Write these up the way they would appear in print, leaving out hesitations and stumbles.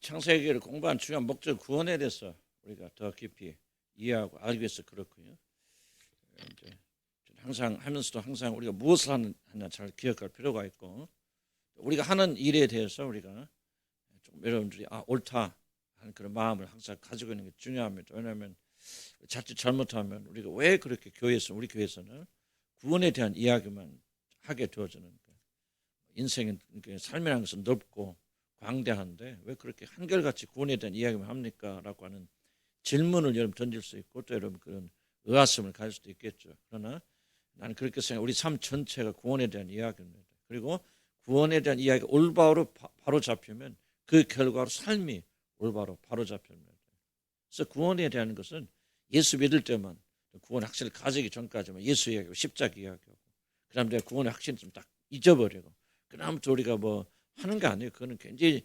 창세기를 공부한 중요한 목적 구원에 대해서 우리가 더 깊이 이해하고 알기 위해서 그렇고요. 이제 항상 하면서도 항상 우리가 무엇을 하냐 잘 기억할 필요가 있고, 우리가 하는 일에 대해서 우리가 좀 여러분들이 옳다 하는 그런 마음을 항상 가지고 있는 게 중요합니다. 왜냐하면 자칫 잘못하면 우리가 왜 그렇게 우리 교회에서는 구원에 대한 이야기만 하게 되어지는 거예요. 인생은 삶이라는 것은 넓고 광대한데 왜 그렇게 한결같이 구원에 대한 이야기만 합니까? 라고 하는 질문을 여러분 던질 수 있고, 또 여러분 그런 의아심을 가질 수도 있겠죠. 그러나 나는 그렇게 생각해. 우리 삶 전체가 구원에 대한 이야기입니다. 그리고 구원에 대한 이야기가 올바로 바로 잡히면 그 결과로 삶이 올바로 바로 잡힙니다. 그래서 구원에 대한 것은 예수 믿을 때만, 구원 확신을 가지기 전까지만 예수 이야기하고 십자가 이야기하고, 그 다음 내가 구원의 확신을 좀 딱 잊어버리고, 그 다음부터 우리가 뭐 하는 게 아니에요. 그거는 굉장히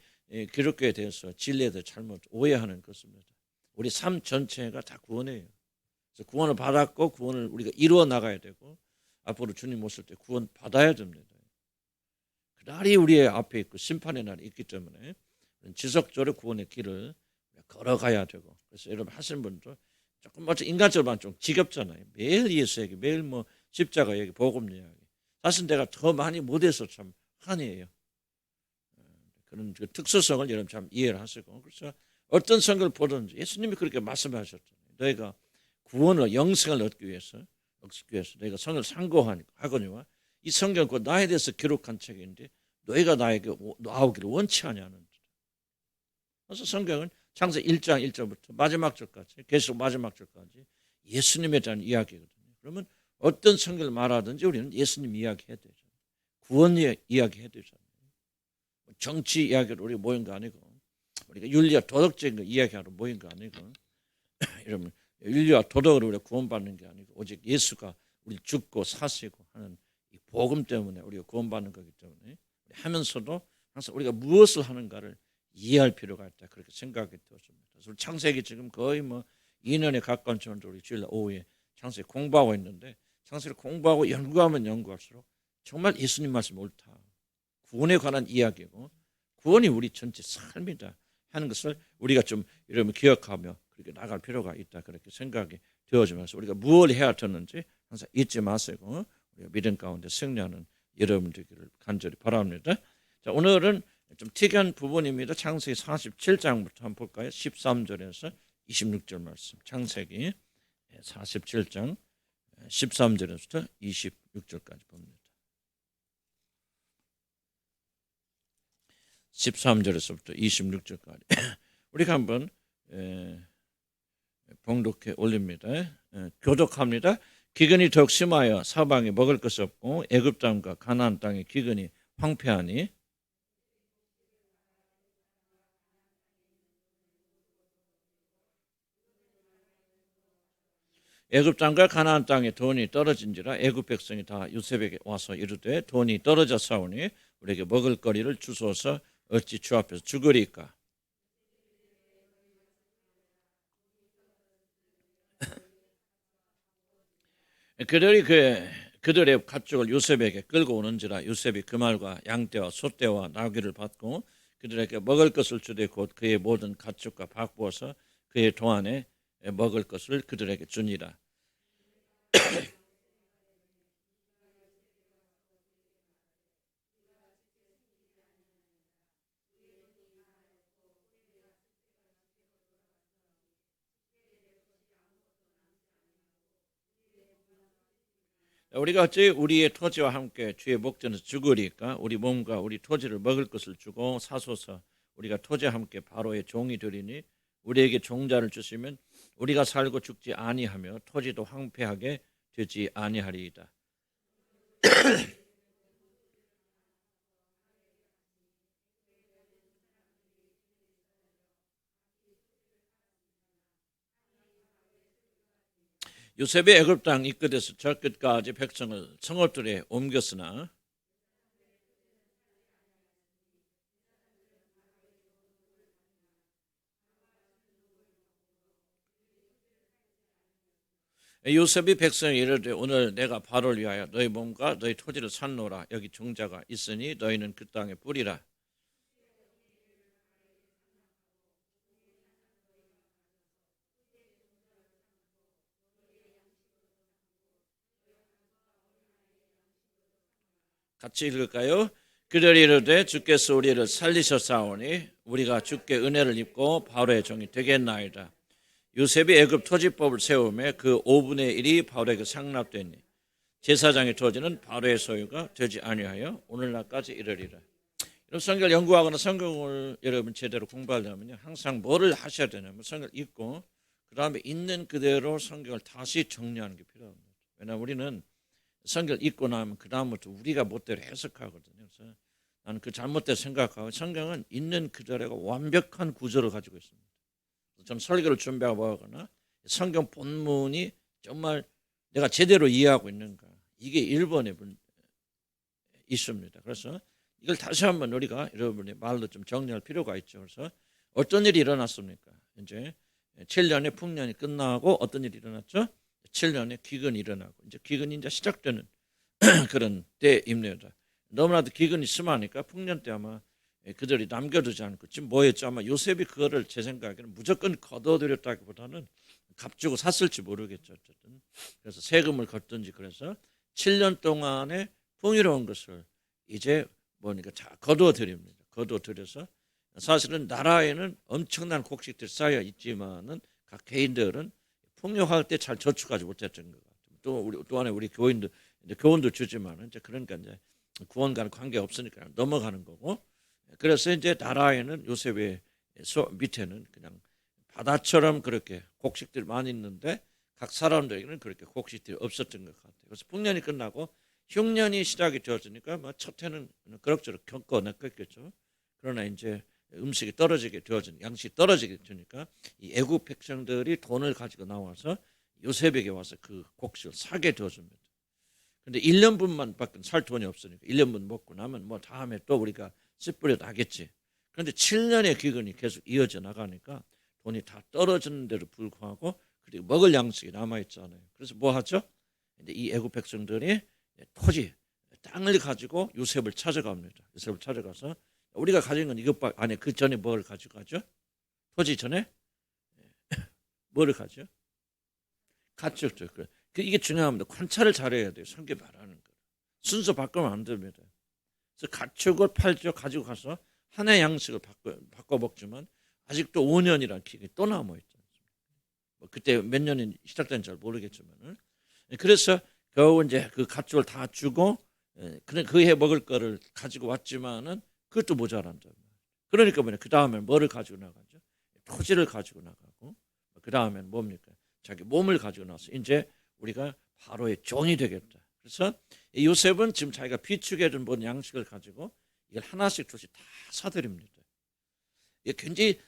기독교에 대해서 진리에 대해서 잘못 오해하는 것입니다. 우리 삶 전체가 다 구원이에요. 그래서 구원을 받았고 구원을 우리가 이루어 나가야 되고, 앞으로 주님 오실 때 구원 받아야 됩니다. 그 날이 우리의 앞에 있고 심판의 날이 있기 때문에 지속적으로 구원의 길을 걸어가야 되고, 그래서 여러분 하시는 분도 조금 인간적으로만 좀 지겹잖아요. 매일 예수 얘기, 매일 뭐 십자가 얘기, 복음 이야기. 사실 내가 더 많이 못해서 참 한이에요. 그런 그 특수성을 여러분 참 이해를 하시고, 그래서 어떤 성경을 보든지 예수님이 그렇게 말씀하셨잖아요. 너희가 구원을, 영생을 얻기 위해서 너희가 성을 상고하거니와 이 성경 곧 나에 대해서 기록한 책인데 너희가 나에게 나오기를 원치 아니하는. 그래서 성경은 창세 1장 1절부터 마지막 절까지, 계속 마지막 절까지 예수님에 대한 이야기거든요. 그러면 어떤 성경을 말하든지 우리는 예수님 이야기해야 되죠. 구원 이야기해야 되잖아요. 정치 이야기로 우리가 모인 거 아니고, 우리가 윤리와 도덕적인 거 이야기하러 모인 거 아니고, 여러분 윤리와 도덕으로 우리가 구원받는 게 아니고 오직 예수가 우리 죽고 사시고 하는 이 복음 때문에 우리가 구원받는 거기 때문에 하면서도 항상 우리가 무엇을 하는가를 이해할 필요가 있다, 그렇게 생각이 되었습니다. 그래서 창세기 지금 거의 뭐 2년에 가까운 시간을 우리 주일 오후에 창세기 공부하고 있는데, 창세기를 공부하고 연구하면 연구할수록 정말 예수님 말씀이 옳다, 구원에 관한 이야기고 구원이 우리 전체 삶이다 하는 것을 우리가 좀 여러분 기억하며 그렇게 나갈 필요가 있다, 그렇게 생각이 되어지면서 우리가 무엇을 해야 되는지 항상 잊지 마시고 우리가 믿음 가운데 승리하는 여러분 되기를 간절히 바랍니다. 자, 오늘은 좀 특이한 부분입니다. 창세기 47장부터 한번 볼까요? 13절에서 26절 말씀. 창세기 47장 13절에서부터 26절까지 봅니다. 13절에서부터 26절까지 우리가 한번 봉독해 올립니다. 교독합니다. 기근이 더욱 심하여 사방에 먹을 것이 없고 애굽 땅과 가나안 땅의 기근이 황폐하니 애굽 땅과 가나안 땅에 돈이 떨어진지라 애굽 백성이 다 요셉에게 와서 이르되 돈이 떨어져 싸우니 우리에게 먹을 거리를 주소서 어찌 주 앞에서 죽으리까. 그들의 가축을 요셉에게 끌고 오는지라 요셉이 그 말과 양떼와 소떼와 나귀를 받고 그들에게 먹을 것을 주되 곧 그의 모든 가축과 바꾸어서 그의 동안에 먹을 것을 그들에게 주니라. 우리가 어찌 우리의 토지와 함께 주의 목전에서 죽으리까. 우리 몸과 우리 토지를 먹을 것을 주고 사소서. 우리가 토지와 함께 바로의 종이 되리니 우리에게 종자를 주시면 우리가 살고 죽지 아니하며 토지도 황폐하게 되지 아니하리이다. 요셉이 애굽 땅 이 끝에서 저 끝까지 백성을 성읍들에 옮겼으나 요셉이 백성에 이르되 오늘 내가 바로를 위하여 너희 몸과 너희 토지를 샀노라. 여기 종자가 있으니 너희는 그 땅에 뿌리라. 같이 읽을까요? 그들이 이르되 주께서 우리를 살리셨사오니 우리가 주께 은혜를 입고 바로의 종이 되겠나이다. 요셉이 애굽 토지법을 세우며 그 5분의 1이 바로에게 상납되니 제사장의 토지는 바로의 소유가 되지 아니하여 오늘날까지 이르리라. 여러분 성경을 연구하거나 성경을 여러분 제대로 공부하려면 항상 뭐를 하셔야 되냐면 성경을 읽고 그 다음에 있는 그대로 성경을 다시 정리하는 게 필요합니다. 왜냐하면 우리는 성경을 읽고 나면 그 다음부터 우리가 멋대로 해석하거든요. 그래서 나는 그 잘못된 생각하고 성경은 있는 그대로가 완벽한 구조를 가지고 있습니다. 저는 설교를 준비하고 하거나 성경 본문이 정말 내가 제대로 이해하고 있는가 이게 1번에 있습니다. 그래서 이걸 다시 한번 우리가 여러분의 말로 좀 정리할 필요가 있죠. 그래서 어떤 일이 일어났습니까? 이제 7년의 풍년이 끝나고 어떤 일이 일어났죠? 7년의 기근이 일어나고 이제 기근이 이제 시작되는 그런 때입니다. 너무나도 기근이 심하니까 풍년 때 아마 그들이 남겨두지 않고 지금 뭐였죠? 아마 요셉이 그거를 제 생각에는 무조건 거둬들였다기보다는 값주고 샀을지 모르겠죠. 어쨌든 그래서 세금을 걷든지 그래서 7년 동안의 풍요로운 것을 이제 뭐니까 다 거둬들입니다. 거둬들여서 사실은 나라에는 엄청난 곡식들이 쌓여 있지만은 각 개인들은 풍요할 때 잘 저축하지 못했던 것 같아요. 또 안에 우리 교인들 이제 교훈도 주지만은 이제 그러니까 이제 구원과는 관계 없으니까 넘어가는 거고. 그래서 이제 나라에는 요셉의 밑에는 그냥 바다처럼 그렇게 곡식들이 많이 있는데 각 사람들에게는 그렇게 곡식들이 없었던 것 같아요. 그래서 풍년이 끝나고 흉년이 시작이 되었으니까 뭐 첫 해는 그럭저럭 겪어냈겠죠. 그러나 이제 음식이 떨어지게 되어진 양식이 떨어지게 되니까 이 애굽 백성들이 돈을 가지고 나와서 요셉에게 와서 그 곡식을 사게 되어집니다. 근데 1년분만 밖에 살 돈이 없으니까 1년분 먹고 나면 뭐 다음에 또 우리가 씨 뿌려 나겠지. 그런데 7년의 기근이 계속 이어져 나가니까 돈이 다 떨어지는 데도 불구하고 그리고 먹을 양식이 남아 있잖아요. 그래서 뭐 하죠? 이제 이 애굽 백성들이 토지 땅을 가지고 요셉을 찾아갑니다. 요셉을 찾아가서 우리가 가진 건 이것밖에 안에 그 전에 뭘 가지고 가죠? 토지 전에 뭐를 가죠? 가축죠. 이게 중요합니다. 관찰을 잘해야 돼요. 성경 말하는 거. 순서 바꾸면 안 됩니다. 그래서 가축을 팔죠. 가지고 가서 하나의 양식을 바꿔 먹지만 아직도 5년이라는 기간이 또 남아 있죠. 뭐 그때 몇 년이 시작된지 잘 모르겠지만 그래서 겨우 이제 그 가축을 다 주고 그 해 먹을 거를 가지고 왔지만은 그것도 모자란다. 그러니까 뭐냐? 그 다음에 뭐를 가지고 나가죠? 토지를 가지고 나가고 그 다음엔 뭡니까? 자기 몸을 가지고 나서 이제 우리가 바로의 종이 되겠다. 그래서 요셉은 지금 자기가 비축해둔 본 양식을 가지고 이걸 하나씩 둘씩 다 사드립니다. 이게 굉장히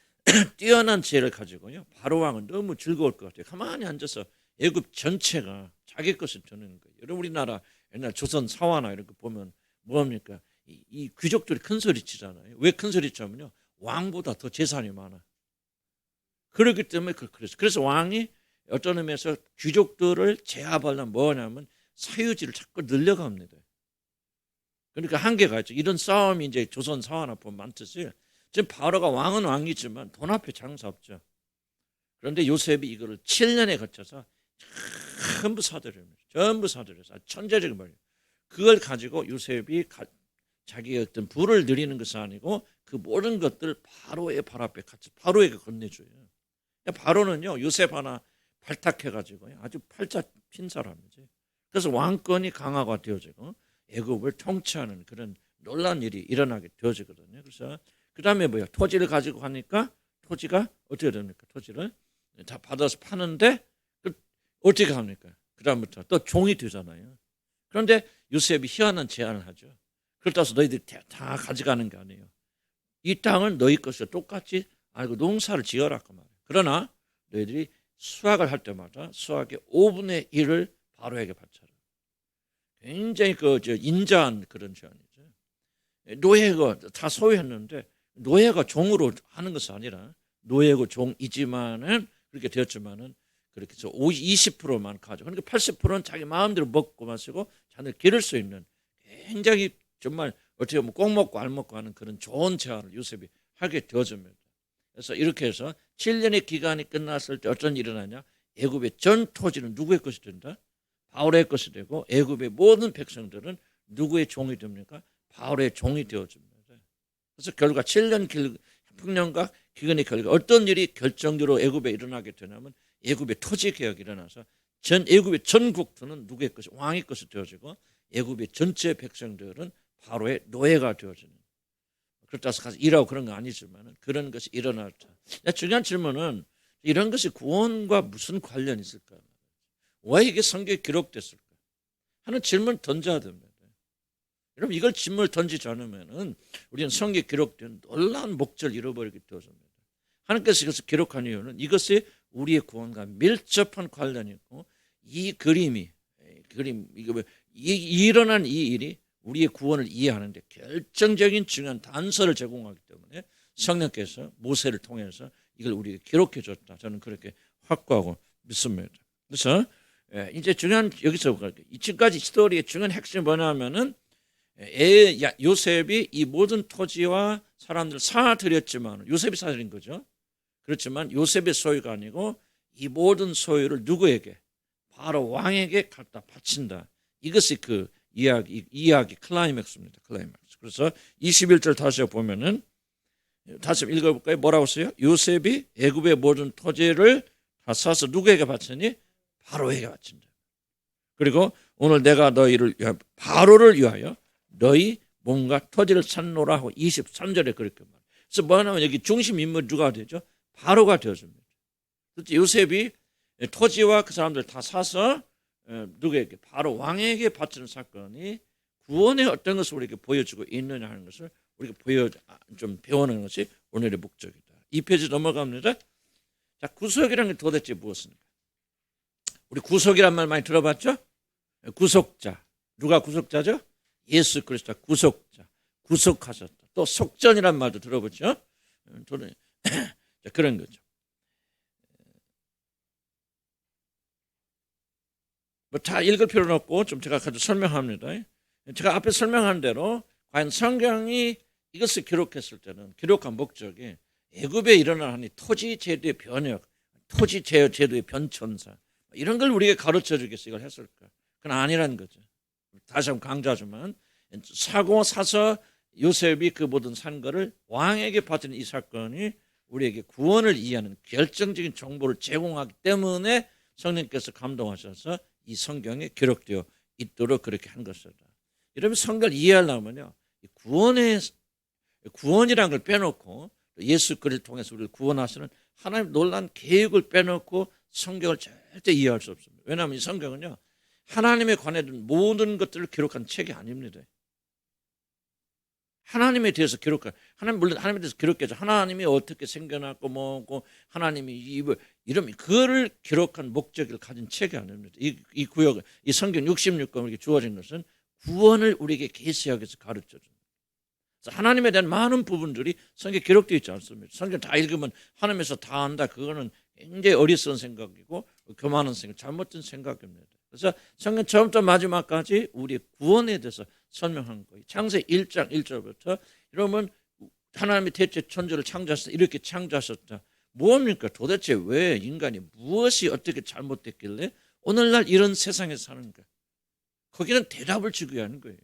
뛰어난 지혜를 가지고요. 바로 왕은 너무 즐거울 것 같아요. 가만히 앉아서 애굽 전체가 자기 것을 드는 거예요. 여러분 우리나라 옛날 조선 사화나 이런 거 보면 뭐합니까? 이 귀족들이 큰 소리 치잖아요. 왜 큰 소리 치냐면요. 왕보다 더 재산이 많아. 그렇기 때문에 그래서 왕이 어떤 의미에서 귀족들을 제압하려면 뭐냐면 사유지를 자꾸 늘려갑니다. 그러니까 한계가 있죠. 이런 싸움이 이제 조선 사화나 보면 많듯이 지금 바로가 왕은 왕이지만 돈 앞에 장사 없죠. 그런데 요셉이 이거를 7년에 거쳐서 전부 사들입니다. 전부 사들여서 천재적인 말이에요. 그걸 가지고 요셉이 자기의 어떤 부를 누리는 것이 아니고 그 모든 것들 바로의 발 앞에 같이 바로에게 건네줘요. 바로는요 요셉 하나 발탁해가지고 아주 팔자 핀 사람이지. 그래서 왕권이 강화가 되어지고 애굽을 통치하는 그런 놀라운 일이 일어나게 되어지거든요. 그래서 그 다음에 뭐야? 토지를 가지고 가니까 토지가 어떻게 됩니까? 토지를 다 받아서 파는데 어떻게 합니까? 그 다음부터 또 종이 되잖아요. 그런데 요셉이 희한한 제안을 하죠. 그렇다고 해서 너희들이 다 가져가는 게 아니에요. 이 땅은 너희 것과 똑같이 알고 농사를 지어라 그 말이에요. 그러나 너희들이 수확을 할 때마다 수확의 5분의 1을 바로에게 바쳐라. 굉장히 인자한 그런 제안이죠. 노예가 다 소유했는데 노예가 종으로 하는 것이 아니라 노예고 종이지만은 그렇게 되었지만은 그렇게 해서 20%만 가져. 그러니까 80%는 자기 마음대로 먹고 마시고 자기를 기를 수 있는 굉장히 정말 어떻게 보면 꼭 먹고 알 먹고 하는 그런 좋은 제안을 요셉이 하게 되어집니다. 그래서 이렇게 해서 7년의 기간이 끝났을 때 어떤 일이 일어나냐? 애굽의 전 토지는 누구의 것이 된다? 바울의 것이 되고 애굽의 모든 백성들은 누구의 종이 됩니까? 바로의 종이 되어줍니다. 그래서 결과 7년 평년과 기근의 결과 어떤 일이 결정적으로 애굽에 일어나게 되냐면 애굽의 토지 개혁이 일어나서 전 애굽의 전 국토는 누구의 것이 왕의 것이 되어지고 애굽의 전체 백성들은 바로의 노예가 되어지는. 그렇다고 해서 가서 일하고 그런 거 아니지만 그런 것이 일어났다. 중요한 질문은 이런 것이 구원과 무슨 관련이 있을까? 왜 이게 성경에 기록됐을까? 하는 질문을 던져야 됩니다. 여러분 이걸 질문을 던지지 않으면 우리는 성경에 기록된 놀라운 목적을 잃어버리게 되어집니다. 하나님께서 이것을 기록한 이유는 이것이 우리의 구원과 밀접한 관련이 있고 이 일어난 이 일이 우리의 구원을 이해하는 데 결정적인 중요한 단서를 제공하기 때문에 성령께서 모세를 통해서 이걸 우리에게 기록해 줬다. 저는 그렇게 확고하고 믿습니다. 그래서 이제 중요한 여기서 지금까지 스토리의 중요한 핵심이 뭐냐면은 요셉이 이 모든 토지와 사람들을 사들였지만 요셉이 사들인 거죠. 그렇지만 요셉의 소유가 아니고 이 모든 소유를 누구에게? 바로 왕에게 갖다 바친다. 이것이 그 이야기 클라이맥스입니다. 클라이맥스. 그래서 21절 다시 보면은 다시 읽어볼까요? 뭐라고 써요? 요셉이 애굽의 모든 토지를 다 사서 누구에게 바치니? 바로에게 바친다. 그리고 오늘 내가 너희를 바로를 위하여 너희 몸과 토지를 찾노라 하고 23절에 그렇게 말해요. 그래서 뭐냐면 여기 중심 인물이 누가 되죠? 바로가 되어줍니다. 그래서 요셉이 토지와 그 사람들 다 사서 누구에게? 바로 왕에게 바치는 사건이 구원의 어떤 것을 우리에게 보여주고 있느냐 하는 것을 우리가 좀 배우는 것이 오늘의 목적이다. 2페이지 넘어갑니다. 자, 구속이라는 게 도대체 무엇입니까? 우리 구속이란 말 많이 들어봤죠? 구속자. 누가 구속자죠? 예수 그리스도 구속자. 구속하셨다. 또 속전이란 말도 들어보죠? 그런 거죠. 뭐 다 읽을 필요는 없고 좀 제가 가지고 설명합니다. 제가 앞에 설명한 대로 과연 성경이 이것을 기록했을 때는 기록한 목적이 애굽에 일어나는 토지 제도의 변혁, 토지 제도의 변천사 이런 걸 우리에게 가르쳐 주겠어 이걸 했을까? 그건 아니라는 거죠. 다시 한번 강조하지만 사고 사서 요셉이 그 모든 산 거를 왕에게 바치는 이 사건이 우리에게 구원을 이해하는 결정적인 정보를 제공하기 때문에 성령께서 감동하셔서 이 성경에 기록되어 있도록 그렇게 한 것이다. 여러분 성경을 이해하려면요, 구원이라는 걸 빼놓고 예수 그리스도를 통해서 우리를 구원하시는 하나님 놀라운 계획을 빼놓고 성경을 절대 이해할 수 없습니다. 왜냐하면 이 성경은요, 하나님에 관한 모든 것들을 기록한 책이 아닙니다. 하나님에 대해서 물론 하나님에 대해서 기록해서 하나님이 어떻게 생겨났고 뭐고 하나님이 이런 그거를 기록한 목적을 가진 책이 아닙니다. 이 구역, 이 성경 66권에 주어진 것은 구원을 우리에게 계시하기 위해서 가르쳐 줍니다. 하나님에 대한 많은 부분들이 성경에 기록되어 있지 않습니다. 성경 다 읽으면 하나님에서 다 안다. 그거는 굉장히 어리석은 생각이고 교만한 생각, 잘못된 생각입니다. 그래서 성경 처음부터 마지막까지 우리의 구원에 대해서 설명한 거예요. 창세기 1장 1절부터 이러면 하나님이 대체 천지를 창조하셨다. 이렇게 창조하셨다. 뭡니까? 도대체 왜 인간이 무엇이 어떻게 잘못됐길래 오늘날 이런 세상에서 사는가? 거기는 대답을 주기 위한 거예요.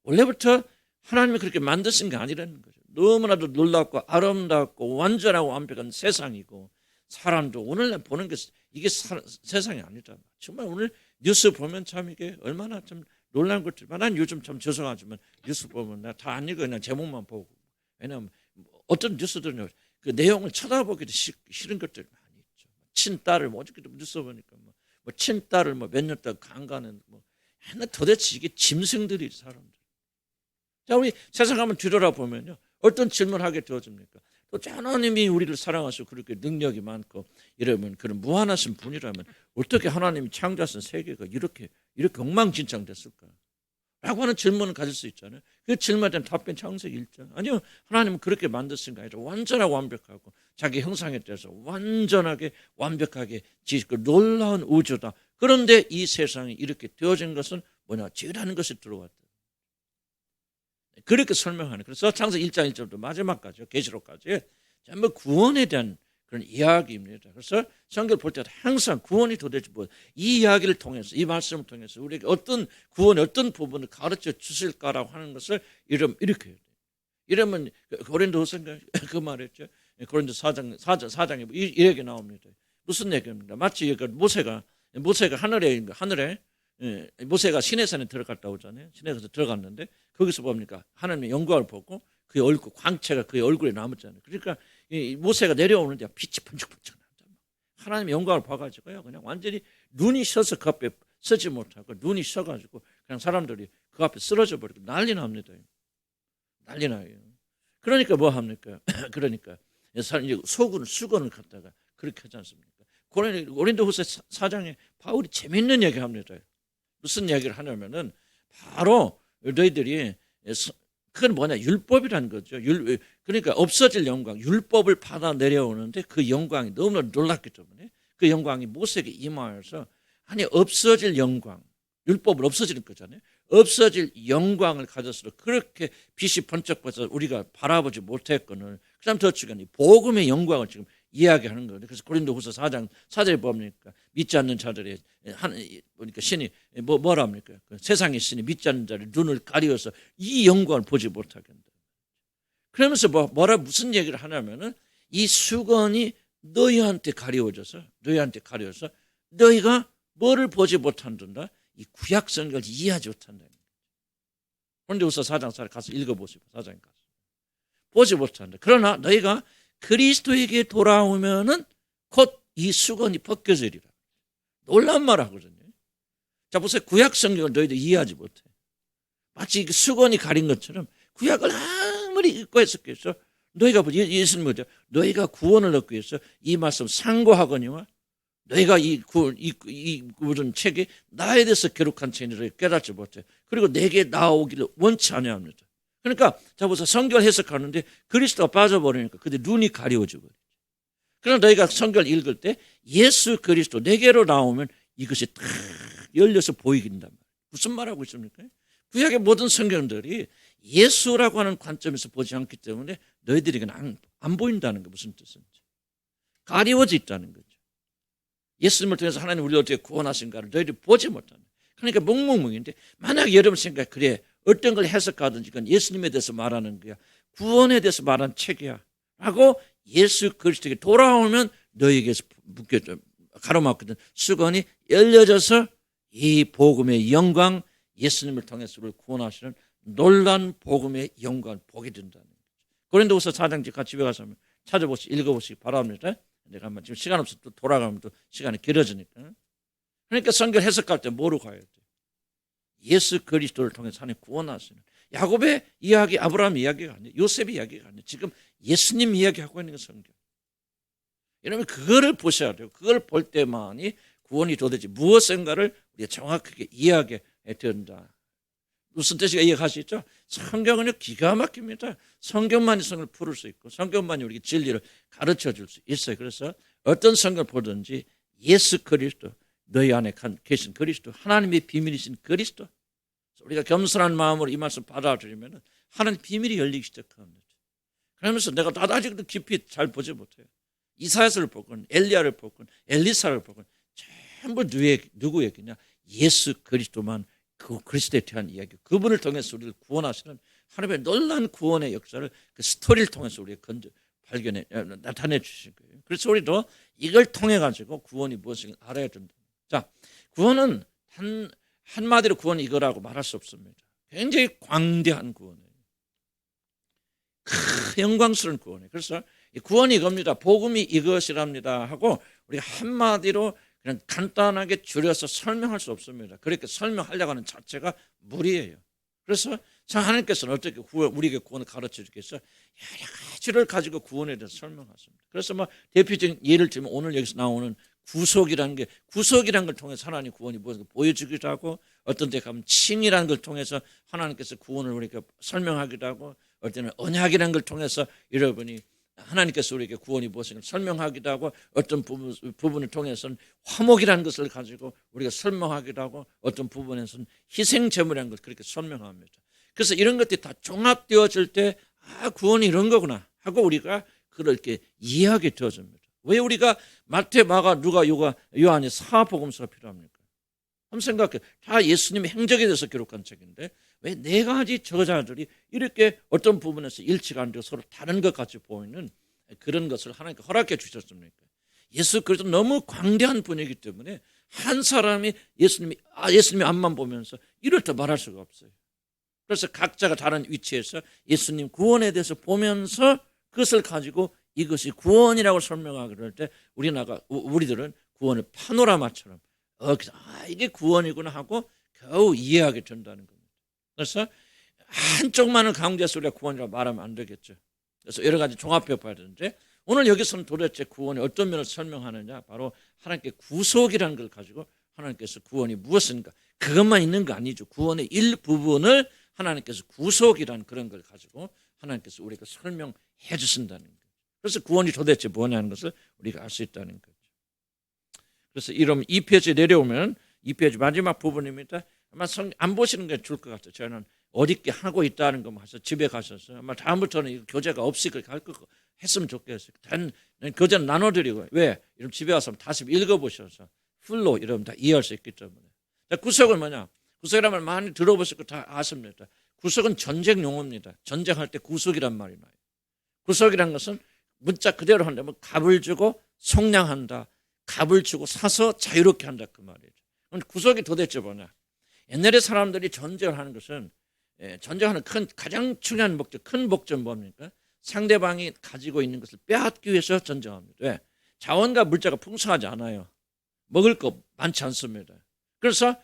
원래부터 하나님이 그렇게 만드신 게 아니라는 거죠. 너무나도 놀랍고 아름답고 완전하고 완벽한 세상이고 사람도 오늘날 보는 게 이게 세상이 아니잖아. 정말 오늘 뉴스 보면 참 이게 얼마나 좀 놀라운 것들만 난 요즘 참 죄송하지만 뉴스 보면 나 다 안 읽어 그냥 제목만 보고 왜냐하면 어떤 뉴스들은 그 내용을 쳐다보기도 싫은 것들이 많이 있죠. 친딸을 어저께도 뉴스 보니까 뭐 친딸을 몇 년 동안 강간은 도대체 이게 짐승들이 사람들. 자, 우리 세상 한번 뒤돌아보면요. 어떤 질문하게 되어집니까? 또 하나님이 우리를 사랑하시고 그렇게 능력이 많고 이러면 그런 무한하신 분이라면 어떻게 하나님이 창조하신 세계가 이렇게 엉망진창됐을까? 라고 하는 질문을 가질 수 있잖아요. 그 질문에 대한 답변 창세기 1장. 아니요. 하나님은 그렇게 만드신 게 아니라 완전하고 완벽하고 자기 형상에 대해서 완전하게 완벽하게 지고 놀라운 우주다. 그런데 이 세상이 이렇게 되어진 것은 뭐냐? 죄라는 것이 들어왔다. 그렇게 설명하는. 그래서 창세기 1장 1절부터 마지막까지 계시록까지 전부 구원에 대한 그런 이야기입니다. 그래서 성경을 볼 때도 항상 구원이 도대체 뭐 이 이야기를 통해서 이 말씀을 통해서 우리에게 어떤 구원의 어떤 부분을 가르쳐 주실까라고 하는 것을 이렇게 해야 돼요. 이러면 고린도후서인가 그 말했죠. 고린도 4장에 이렇게 나옵니다. 무슨 얘기입니까? 마치 모세가 하늘에 모세가 시내산에 들어갔다 오잖아요. 시내산에 들어갔는데 거기서 뭡니까? 하나님의 영광을 보고 그의 얼굴 광채가 그의 얼굴에 남았잖아요. 그러니까 이 모세가 내려오는데 빛이 번쩍번쩍 나잖아요. 하나님의 영광을 봐가지고요, 그냥 완전히 눈이 셔서 그 앞에 서지 못하고 눈이 셔가지고 그냥 사람들이 그 앞에 쓰러져 버리고 난리 납니다. 난리 나요. 그러니까 뭐 합니까? 그러니까 수건을 갖다가 그렇게 하지 않습니까? 고린도후서 4장에 바울이 재밌는 얘기합니다. 무슨 얘기를 하냐면은 바로 너희들이 그건 뭐냐, 율법이라는 거죠. 그러니까 없어질 영광, 율법을 받아 내려오는데 그 영광이 너무나 놀랐기 때문에 그 영광이 모세에게 임하여서 아니 없어질 영광, 율법을 없어지는 거잖아요. 없어질 영광을 가졌으로 그렇게 빛이 번쩍번쩍 우리가 바라보지 못했거늘 그다음 더 중요한 복음의 영광을 지금 이야기하는 거예요. 그래서 고린도후서 4장 4절에 뭡니까? 믿지 않는 자들의 보니까 신이 뭐라 합니까? 그 세상의 신이 믿지 않는 자를 눈을 가리워서 이 영광을 보지 못하게 한다. 그러면서 무슨 얘기를 하냐면은 이 수건이 너희한테 가리워져서 너희가 뭐를 보지 못한다? 이 구약 성경을 이해하지 못한다. 고린도후서 4장 4절 가서 읽어보시고 4장에 가서 보지 못한다. 그러나 너희가 그리스도에게 돌아오면은 곧 이 수건이 벗겨지리라. 놀라운 말 하거든요. 자, 보세요. 구약 성경을 너희들 이해하지 못해. 마치 수건이 가린 것처럼 구약을 아무리 읽고 했었겠어. 너희가 예수님 뭐죠? 너희가 구원을 얻기 위해서 이 말씀 상고하거니와 너희가 이 모든 책이 나에 대해서 기록한 책이라 깨닫지 못해. 그리고 내게 나오기를 원치 아니합니다. 그러니까 자 보세요. 성경을 해석하는데 그리스도가 빠져버리니까 그때 눈이 가려워져 버려요. 그러나 너희가 성경을 읽을 때 예수 그리스도 내게로 나오면 이것이 딱 열려서 보이긴단 말이에요. 무슨 말하고 있습니까? 구약의 모든 성경들이 예수라고 하는 관점에서 보지 않기 때문에 너희들에게는 안 보인다는 게 무슨 뜻인지. 가리워져 있다는 거죠. 예수님을 통해서 하나님 우리를 어떻게 구원하신가를 너희들이 보지 못하는. 그러니까 몽몽몽인데 만약 여러분 생각 그래 어떤 걸 해석하든지 그건 예수님에 대해서 말하는 거야. 구원에 대해서 말하는 책이야. 라고 예수 그리스도에게 돌아오면 너희에게서 가로막거든 수건이 열려져서 이 복음의 영광 예수님을 통해서 우리를 구원하시는 놀란 복음의 영광을 보게 된다는 거죠. 고린도후서 4장 같이 집에 가서 읽어보시기 바랍니다. 내가 한번 지금 시간 없어 또 돌아가면 또 시간이 길어지니까. 그러니까 성경 해석할 때 뭐로 가야 돼? 예수 그리스도를 통해서 하나님 구원하시는 야곱의 이야기, 아브라함 이야기가 아니에요. 요셉의 이야기가 아니에요. 지금 예수님 이야기하고 있는 게 성경. 여러분 그거를 보셔야 돼요. 그걸 볼 때만이 구원이 도대체 무엇인가를 우리가 정확하게 이해하게 된다. 무슨 뜻인가 이해하시죠? 성경은 기가 막힙니다. 성경만이 성경을 풀을 수 있고 성경만이 우리에게 진리를 가르쳐 줄 수 있어요. 그래서 어떤 성경을 보든지 예수 그리스도 너희 안에 계신 그리스도 하나님의 비밀이신 그리스도 우리가 겸손한 마음으로 이 말씀 받아들이면 하나님 비밀이 열리기 시작합니다. 그러면서 내가 나도 아직도 깊이 잘 보지 못해요. 이사야서를 보건 엘리야를 보건 엘리사를 보건 전부 누구 얘기냐? 예수 그리스도만 그 그리스도에 대한 이야기 그분을 통해서 우리를 구원하시는 하나님의 놀라운 구원의 역사를 그 스토리를 통해서 우리가 나타내 주신 거예요. 그래서 우리도 이걸 통해 가지고 구원이 무엇인지 알아야 된다. 자, 구원은 한마디로 구원이 이거라고 말할 수 없습니다. 굉장히 광대한 구원이에요. 영광스러운 구원이에요. 그래서 구원이 이겁니다. 복음이 이것이랍니다 하고 우리가 한마디로 그냥 간단하게 줄여서 설명할 수 없습니다. 그렇게 설명하려고 하는 자체가 무리예요. 그래서 하나님께서는 어떻게 우리에게 구원을 가르쳐 주겠어요? 여러 가지를 가지고 구원에 대해서 설명하십니다. 그래서 대표적인 예를 들면 오늘 여기서 나오는 구속이라는 걸 통해서 하나님 구원이 무엇인가 보여주기도 하고 어떤 데 가면 칭이라는 걸 통해서 하나님께서 구원을 우리가 설명하기도 하고 어떤 때는 언약이라는 걸 통해서 여러분이 하나님께서 우리에게 구원이 무엇인가 설명하기도 하고 어떤 부분을 통해서는 화목이라는 것을 가지고 우리가 설명하기도 하고 어떤 부분에서는 희생제물이라는 것을 그렇게 설명합니다. 그래서 이런 것들이 다 종합되어질 때 구원이 이런 거구나 하고 우리가 그걸 이렇게 이해하게 되어집니다. 왜 우리가 마태, 마가, 누가, 요한이 사복음서가 필요합니까? 한번 생각해. 다 예수님의 행적에 대해서 기록한 책인데 왜 네 가지 저자들이 이렇게 어떤 부분에서 일치가 안 되고 서로 다른 것 같이 보이는 그런 것을 하나님께 허락해 주셨습니까? 예수 그리스도 너무 광대한 분이기 때문에 한 사람이 예수님의 앞만 보면서 이럴 때 말할 수가 없어요. 그래서 각자가 다른 위치에서 예수님 구원에 대해서 보면서 그것을 가지고 이것이 구원이라고 설명하기 그럴 때 우리들은 구원을 파노라마처럼 이게 구원이구나 하고 겨우 이해하게 된다는 겁니다. 그래서 한쪽만을 강조해서 우리가 구원이라고 말하면 안 되겠죠. 그래서 여러 가지 종합해 봐야 되는데 오늘 여기서는 도대체 구원이 어떤 면을 설명하느냐, 바로 하나님께 구속이라는 걸 가지고 하나님께서 구원이 무엇인가, 그것만 있는 거 아니죠. 구원의 일부분을 하나님께서 구속이라는 그런 걸 가지고 하나님께서 우리가 설명해 주신다는 거예요. 그래서 구원이 도대체 뭐냐는 것을 우리가 알 수 있다는 거죠. 그래서 이러면 2페이지 내려오면 2페이지 마지막 부분입니다. 아마 안 보시는 게 좋을 것 같아요. 저는 어렵게 하고 있다는 것만 해서 집에 가셔서 아마 다음부터는 교재가 없이 그렇게 할 거 했으면 좋겠어요. 교재는 나눠드리고, 왜? 이러면 집에 와서 다시 읽어보셔서 풀로 이러면 다 이해할 수 있기 때문에. 구속은 뭐냐? 구속이라면 많이 들어보실 거 다 아십니다. 구속은 전쟁 용어입니다. 전쟁할 때 구속이란 말이 나요. 구속이란 것은 문자 그대로 한다면 값을 주고 속량한다. 값을 주고 사서 자유롭게 한다, 그 말이죠. 그럼 구속이 도대체 뭐냐? 옛날에 사람들이 전쟁을 하는 것은 전쟁하는 가장 중요한 목적, 큰 목적은 뭡니까? 상대방이 가지고 있는 것을 빼앗기 위해서 전쟁합니다. 왜? 자원과 물자가 풍성하지 않아요. 먹을 거 많지 않습니다. 그래서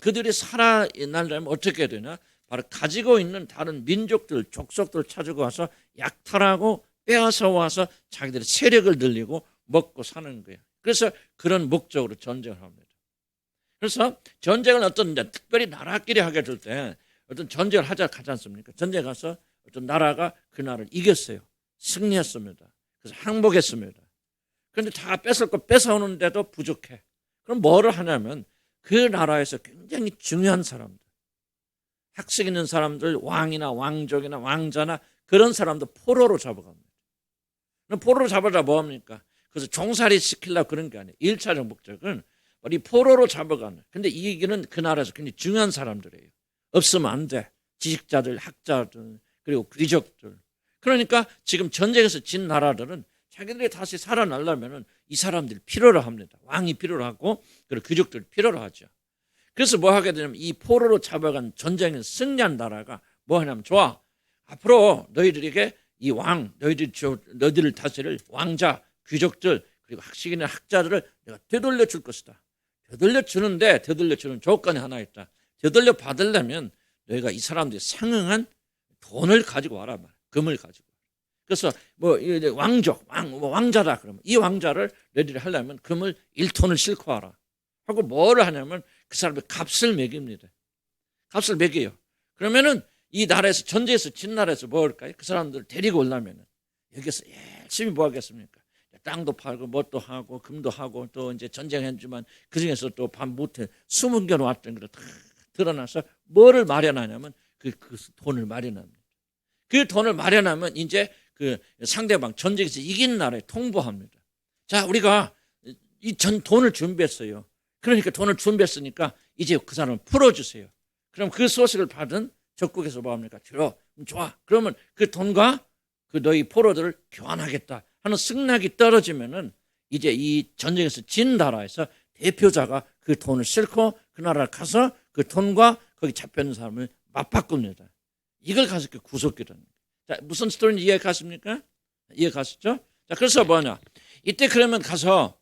그들이 살아나려면 어떻게 해야 되나? 바로 가지고 있는 다른 민족들, 족속들을 찾아고 와서 약탈하고 빼앗아 와서 자기들의 세력을 늘리고 먹고 사는 거예요. 그래서 그런 목적으로 전쟁을 합니다. 그래서 전쟁을 특별히 나라끼리 하게 될 때 어떤 전쟁을 하지 않습니까? 전쟁에 가서 어떤 나라가 그 나라를 이겼어요. 승리했습니다. 그래서 항복했습니다. 그런데 다 뺏을 거 뺏어오는데도 부족해. 그럼 뭐를 하냐면 그 나라에서 굉장히 중요한 사람들, 학식 있는 사람들, 왕이나 왕족이나 왕자나 그런 사람들 포로로 잡아갑니다. 포로로 잡아다 뭐합니까? 그래서 종살이 시키려고 그런 게 아니에요. 1차적 목적은 우리 포로로 잡아가는. 근데 이기는 그 나라에서 굉장히 중요한 사람들이에요. 없으면 안 돼. 지식자들, 학자들, 그리고 귀족들. 그러니까 지금 전쟁에서 진 나라들은 자기들이 다시 살아나려면 이 사람들이 필요로 합니다. 왕이 필요로 하고 그리고 귀족들이 필요로 하죠. 그래서 뭐 하게 되냐면 이 포로로 잡아간 전쟁에서 승리한 나라가 뭐 하냐면, 좋아, 앞으로 너희들에게 이 왕, 너희들을 다스릴 왕자, 귀족들, 그리고 학식 있는 학자들을 내가 되돌려 줄 것이다. 되돌려 주는 조건이 하나 있다. 되돌려 받으려면 너희가 이 사람들이 상응한 돈을 가지고 와라 말. 금을 가지고. 그래서 뭐 왕족, 왕자다 그러면 이 왕자를 너희들이 하려면 금을 1톤을 싣고 와라. 하고 뭐를 하냐면 그 사람의 값을 매깁니다. 값을 매겨요. 그러면은 이 나라에서 전쟁에서 진 나라에서 뭐 할까요? 그 사람들을 데리고 오려면은 여기서 열심히 뭐 하겠습니까? 땅도 팔고 뭣도 하고 금도 하고 또 이제 전쟁했지만 그 중에서 또 밤 못해 숨은 왔던 걸 다 드러나서 뭐를 마련하냐면 그 돈을 마련합니다. 그 돈을 마련하면 이제 그 상대방 전쟁에서 이긴 나라에 통보합니다. 자, 우리가 이 돈을 준비했어요. 그러니까 돈을 준비했으니까 이제 그 사람을 풀어주세요. 그럼 그 소식을 받은 적국에서 뭐 합니까? 좋아. 그러면 그 돈과 그 너희 포로들을 교환하겠다 하는 승낙이 떨어지면은 이제 이 전쟁에서 진 나라에서 대표자가 그 돈을 싣고 그 나라를 가서 그 돈과 거기 잡혀있는 사람을 맞바꿉니다. 이걸 가서 구속기라는 거예요. 자, 무슨 스토리인지 이해가십니까? 이해가시죠? 자, 그래서 뭐냐? 이때 그러면 가서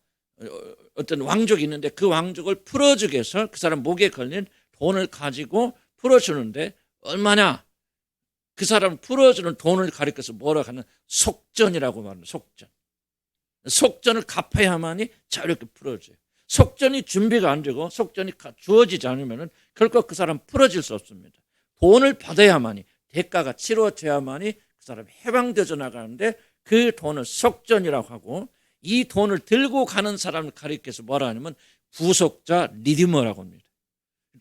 어떤 왕족이 있는데 그 왕족을 풀어주기 위해서 그 사람 목에 걸린 돈을 가지고 풀어주는데 얼마냐? 그 사람 풀어주는 돈을 가리켜서 뭐라고 하는 속전이라고 말합니다. 속전을 갚아야만이 자유롭게 풀어줘요. 속전이 준비가 안 되고 속전이 주어지지 않으면 결코 그 사람 풀어질 수 없습니다. 돈을 받아야만이, 대가가 치러져야만이 그 사람이 해방되어 나가는데 그 돈을 속전이라고 하고, 이 돈을 들고 가는 사람을 가리켜서 뭐라 하냐면 구속자 리디머라고 합니다.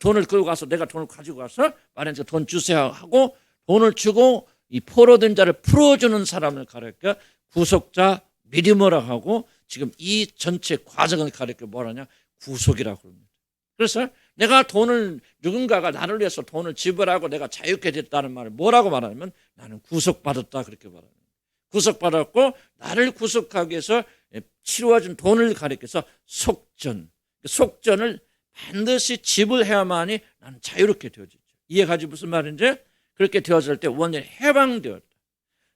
돈을 끌고 가서 내가 돈을 가지고 가서 말하니까 돈 주세요 하고 돈을 주고 이 포로된 자를 풀어주는 사람을 가리켜 구속자 리디머라고 하고, 지금 이 전체 과정을 가리켜 뭐라냐? 구속이라고 합니다. 그래서 내가 돈을 누군가가 나를 위해서 돈을 지불하고 내가 자유케 됐다는 말을 뭐라고 말하냐면 나는 구속받았다 그렇게 말합니다. 구속받았고 나를 구속하기 위해서 치루어준 돈을 가리켜서 속전. 속전을 반드시 지불해야만이 나는 자유롭게 되어지죠. 이해가지 무슨 말인지? 그렇게 되어질 때 완전히 해방되었다.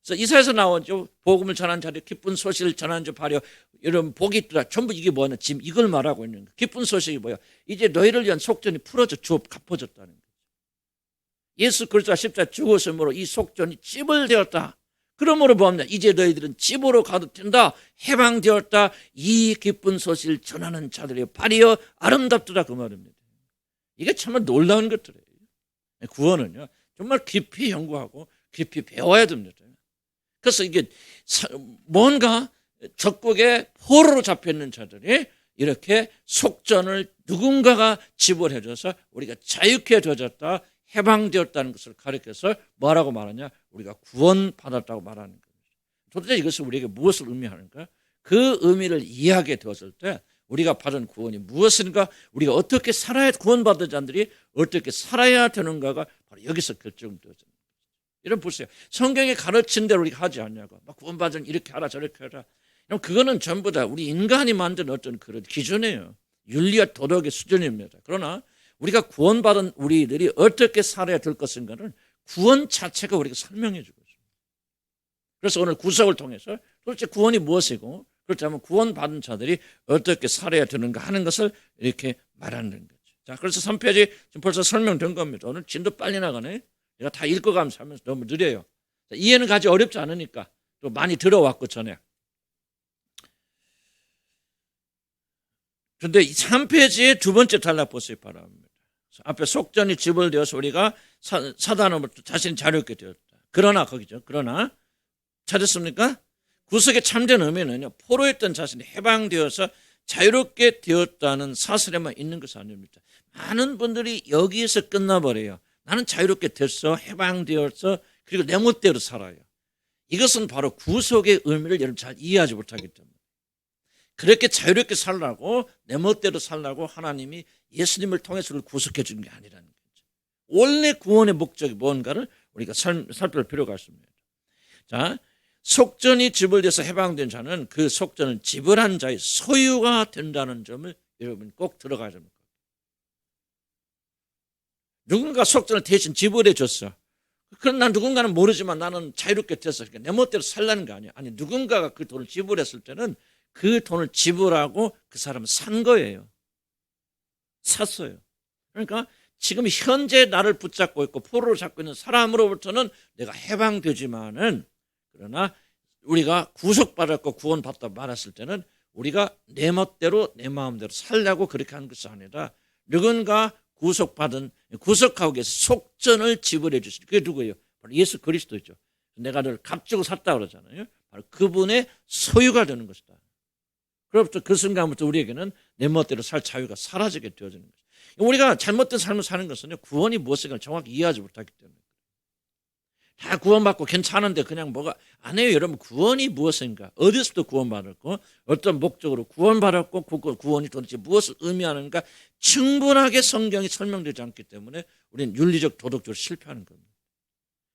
그래서 이사에서 나오죠. 복음을 전한 자리 기쁜 소식을 전한 자 바려 이런 복이 있더라. 전부 이게 뭐냐? 지금 이걸 말하고 있는 거예요. 기쁜 소식이 뭐야? 이제 너희를 위한 속전이 풀어져 주업 갚아졌다는 거예요. 예수 그리스도가 십자가에 죽으심으로 이 속전이 찌불되었다. 그러므로 뭐냐? 이제 너희들은 집으로 가도 된다. 해방되었다. 이 기쁜 소식을 전하는 자들이 발이여 아름답더라 그 말입니다. 이게 정말 놀라운 것들이에요. 구원은요 정말 깊이 연구하고 깊이 배워야 됩니다. 그래서 이게 뭔가 적국의 포로로 잡혀있는 자들이 이렇게 속전을 누군가가 지불해줘서 우리가 자유케 되어졌다, 해방되었다는 것을 가리켜서 뭐라고 말하냐? 우리가 구원받았다고 말하는 겁니다. 도대체 이것이 우리에게 무엇을 의미하는가? 그 의미를 이해하게 되었을 때 우리가 받은 구원이 무엇인가, 우리가 어떻게 살아야, 구원받은 자들이 어떻게 살아야 되는가가 바로 여기서 결정되어집니다. 여러분 보세요. 성경에 가르친 대로 우리가 하지 않냐고. 막 구원받은 이렇게 하라 저렇게 하라. 그거는 전부 다 우리 인간이 만든 어떤 그런 기준이에요. 윤리와 도덕의 수준입니다. 그러나 우리가 구원받은 우리들이 어떻게 살아야 될 것인가는 구원 자체가 우리가 설명해 주고 있습니다. 그래서 오늘 구속을 통해서 도대체 구원이 무엇이고 그렇다면 구원받은 자들이 어떻게 살아야 되는가 하는 것을 이렇게 말하는 거죠. 자, 그래서 3페이지 지금 벌써 설명된 겁니다. 오늘 진도 빨리 나가네. 내가 다 읽어가면서 하면서 너무 느려요. 자, 이해는 가지 어렵지 않으니까 또 많이 들어왔고 전에. 그런데 이 3페이지의 두 번째 단락 보시기 바랍니다. 앞에 속전이 지불되어서 우리가 사단으로부터 자신이 자유롭게 되었다. 그러나 거기죠. 그러나 찾았습니까? 구속의 참된 의미는요, 포로했던 자신이 해방되어서 자유롭게 되었다는 사실에만 있는 것이 아닙니다. 많은 분들이 여기에서 끝나버려요. 나는 자유롭게 됐어, 해방되었어, 그리고 내 멋대로 살아요. 이것은 바로 구속의 의미를 여러분 잘 이해하지 못하기 때문에. 그렇게 자유롭게 살라고, 내 멋대로 살라고 하나님이 예수님을 통해서 우리를 구속해 준 게 아니라는 거죠. 원래 구원의 목적이 뭔가를 우리가 살펴볼 필요가 있습니다. 자, 속전이 지불돼서 해방된 자는 그 속전을 지불한 자의 소유가 된다는 점을 여러분 꼭 들어가야 됩니다. 누군가 속전을 대신 지불해 줬어. 그럼 난 누군가는 모르지만 나는 자유롭게 됐어. 그러니까 내 멋대로 살라는 거 아니야. 아니, 누군가가 그 돈을 지불했을 때는 그 돈을 지불하고 그 사람은 산 거예요. 샀어요. 그러니까 지금 현재 나를 붙잡고 있고 포로로 잡고 있는 사람으로부터는 내가 해방되지만은, 그러나 우리가 구속받았고 구원받다 말했을 때는 우리가 내 멋대로 내 마음대로 살려고 그렇게 하는 것이 아니라 누군가 구속하고 계서 속전을 지불해 주시는, 그게 누구예요? 바로 예수 그리스도죠. 내가 너를 값주고 샀다 그러잖아요. 바로 그분의 소유가 되는 것이다. 그로부터 그 순간부터 우리에게는 내 멋대로 살 자유가 사라지게 되어지는 거죠. 우리가 잘못된 삶을 사는 것은 구원이 무엇인가 정확히 이해하지 못하기 때문에. 다 구원받고 괜찮은데 그냥 뭐가 안 해요. 여러분, 구원이 무엇인가, 어디서부터 구원받았고 어떤 목적으로 구원받았고 그 구원이 도대체 무엇을 의미하는가 충분하게 성경이 설명되지 않기 때문에 우리는 윤리적 도덕적으로 실패하는 겁니다.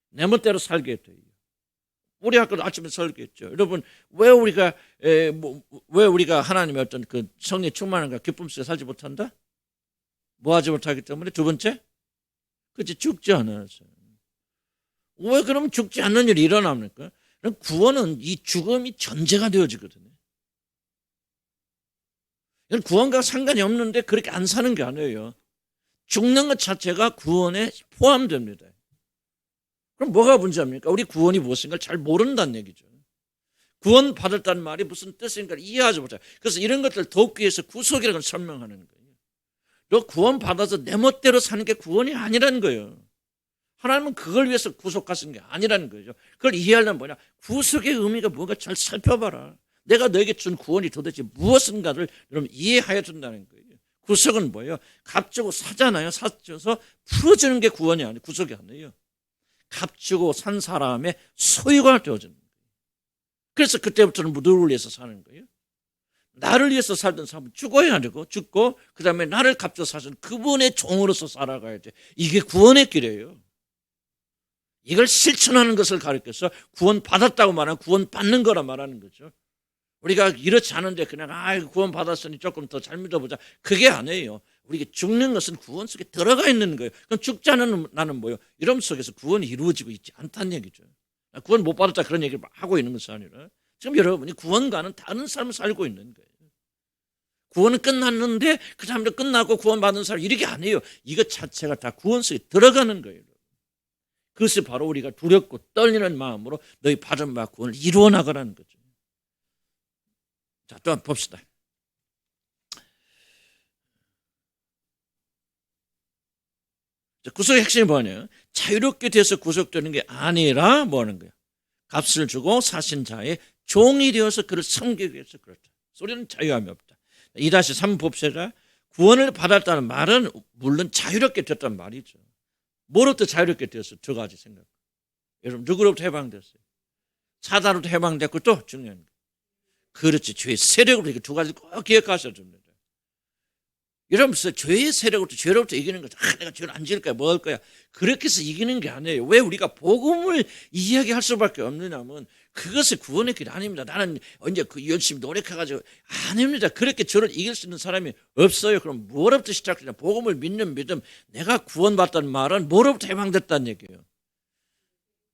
내 멋대로 살게 돼요. 우리 아까도 아침에 설교했죠. 여러분, 왜 우리가 하나님의 어떤 그 성령의 충만함과 기쁨 속에 살지 못한다? 뭐 하지 못하기 때문에? 두 번째, 그치, 죽지 않아서. 왜 그러면 죽지 않는 일이 일어납니까? 구원은 이 죽음이 전제가 되어지거든요. 구원과 상관이 없는데 그렇게 안 사는 게 아니에요. 죽는 것 자체가 구원에 포함됩니다. 그럼 뭐가 문제입니까? 우리 구원이 무엇인가를 잘 모른다는 얘기죠. 구원 받았다는 말이 무슨 뜻인가를 이해하지 못해요. 그래서 이런 것들을 돕기 위해서 구속이라고 설명하는 거예요. 너 구원 받아서 내 멋대로 사는 게 구원이 아니라는 거예요. 하나님은 그걸 위해서 구속하신 게 아니라는 거죠. 그걸 이해하려면 뭐냐? 구속의 의미가 뭔가 잘 살펴봐라. 내가 너에게 준 구원이 도대체 무엇인가를 여러분 이해해야 된다는 거예요. 구속은 뭐예요? 값주고 사잖아요. 사줘서 풀어주는 게 구원이 아니에요. 구속이 아니에요. 값주고 산 사람의 소유가 되어지는 거예요. 그래서 그때부터는 누구를 위해서 사는 거예요? 나를 위해서 살던 사람은 죽어야 되고 죽고 그다음에 나를 값져 사신 그분의 종으로서 살아가야 돼. 이게 구원의 길이에요. 이걸 실천하는 것을 가르쳐서 구원 받았다고 말하면 구원 받는 거라 말하는 거죠. 우리가 이렇지 않은데 그냥 구원 받았으니 조금 더 잘 믿어보자. 그게 아니에요. 우리가 죽는 것은 구원 속에 들어가 있는 거예요. 그럼 죽지 않은 나는 뭐예요? 이런 속에서 구원이 이루어지고 있지 않다는 얘기죠. 구원 못 받았다 그런 얘기를 하고 있는 것이 아니라 지금 여러분이 구원과는 다른 삶을 살고 있는 거예요. 구원은 끝났는데 그 사람도 끝나고 구원받은 사람 이렇게 아니에요. 이것 자체가 다 구원 속에 들어가는 거예요. 그것이 바로 우리가 두렵고 떨리는 마음으로 너희 받은 바 구원을 이루어 나가라는 거죠. 자, 또 한번 봅시다. 구속의 핵심이 뭐냐? 자유롭게 돼서 구속되는 게 아니라 뭐 하는 거야? 값을 주고 사신 자의 종이 되어서 그를 섬기기 위해서 그렇다. 소리는 자유함이 없다. 2-3 봅시다. 구원을 받았다는 말은 물론 자유롭게 됐다는 말이죠. 뭐로부터 자유롭게 되었어? 두 가지 생각. 여러분 누구로부터 해방됐어요? 사단으로부터 해방됐고 또 중요한 거. 그렇지. 죄의 세력으로부터. 두 가지 꼭 기억하셔야 됩니다. 여러분 죄의 세력으로부터 죄로부터 이기는 거죠. 내가 죄를 안 지을 거야. 뭐 할 거야. 그렇게 해서 이기는 게 아니에요. 왜 우리가 복음을 이야기할 수밖에 없느냐면 그것이 구원의 길이 아닙니다. 나는 언제 열심히 노력해가지고 아닙니다. 그렇게 저를 이길 수 있는 사람이 없어요. 그럼 뭐로부터 시작되냐. 복음을 믿는 믿음. 내가 구원받다는 말은 뭐로부터 해방됐다는 얘기예요.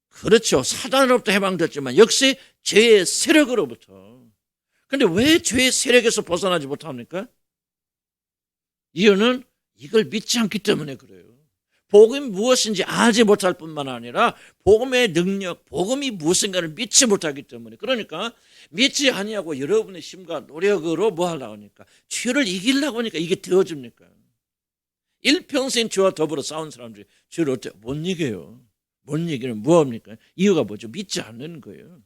그렇죠. 사단으로부터 해방됐지만 역시 죄의 세력으로부터. 그런데 왜 죄의 세력에서 벗어나지 못합니까? 이유는 이걸 믿지 않기 때문에 그래요. 복음이 무엇인지 알지 못할 뿐만 아니라 복음의 능력, 복음이 무엇인가를 믿지 못하기 때문에. 그러니까 믿지 아니하고 여러분의 힘과 노력으로 뭐 하려고 하니까 죄를 이기려고 하니까 이게 되어집니까? 일평생 죄와 더불어 싸운 사람들이 죄를 어떻게 못 이겨요? 못 이기는 뭐합니까? 이유가 뭐죠? 믿지 않는 거예요.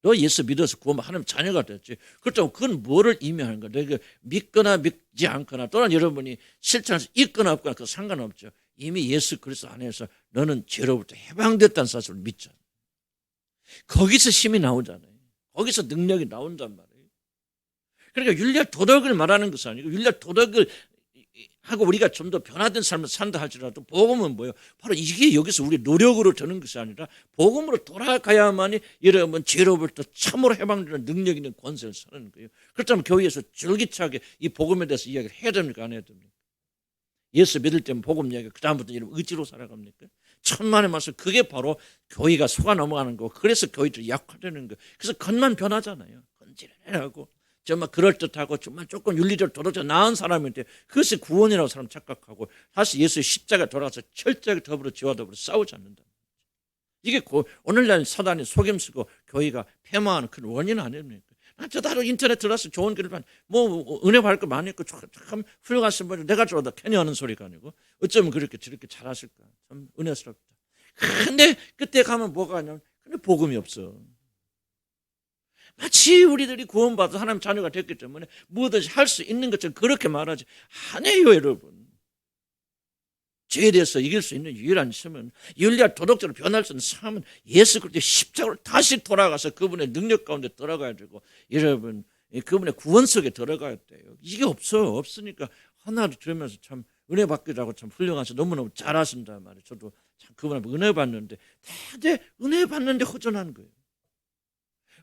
너 예수 믿어서 구원받아 하나님 자녀가 됐지. 그렇다면 그건 뭐를 의미하는 거야? 너가 믿거나 믿지 않거나 또는 여러분이 실천해서 있거나 없거나 그거 상관없죠. 이미 예수 그리스도 안에서 너는 죄로부터 해방됐다는 사실을 믿잖아. 거기서 힘이 나오잖아요. 거기서 능력이 나온단 말이에요. 그러니까 율법 도덕을 말하는 것은 아니고 율법 도덕을 하고 우리가 좀 더 변화된 삶을 산다 할지라도 복음은 뭐예요? 바로 이게 여기서 우리 노력으로 되는 것이 아니라 복음으로 돌아가야만이 여러분 죄로부터 참으로 해방되는 능력 있는 권세를 사는 거예요. 그렇다면 교회에서 줄기차게 이 복음에 대해서 이야기를 해야 됩니까? 안 해야 됩니까? 예수 믿을 때면 복음 이야기 그다음부터 여러분 의지로 살아갑니까? 천만의 말씀 그게 바로 교회가 속아 넘어가는 거고 그래서 교회들이 약화되는 거예요. 그래서 겉만 변하잖아요. 건지하고 정말 그럴듯하고 정말 조금 윤리적으로 도덕적으로 나은 사람인데 그것이 구원이라고 사람 착각하고 다시 예수의 십자가 돌아가서 철저하게 더불어 죄와 더불어 싸우지 않는다. 이게 오늘날 사단이 속임수고 교회가 폐망하는 큰 원인은 아닙니까? 저다로 인터넷 들어서 좋은 글을 뭐 은혜 받을 거 많이 있고 참 훌륭하신 분이 내가 저러다 괜히 하는 소리가 아니고 어쩌면 그렇게 저렇게 잘하실까 참 은혜스럽다. 근데 그때 가면 뭐가 하냐면 근데 복음이 없어. 마치 우리들이 구원받아 하나님 자녀가 됐기 때문에 뭐든지 할 수 있는 것처럼 그렇게 말하지 아니에요. 여러분 죄에 대해서 이길 수 있는 유일한 힘은 윤리와 도덕적으로 변할 수 있는 삶은 예수 그리스도의 십자가로 다시 돌아가서 그분의 능력 가운데 들어가야 되고 여러분 그분의 구원 속에 들어가야 돼요. 이게 없어요. 없으니까 하나를 들으면서 참 은혜 받기도 하고 참 훌륭하셔 너무너무 잘하신단 말이에요. 저도 참 그분한테 은혜 받는데 다들 은혜 받는데 허전한 거예요.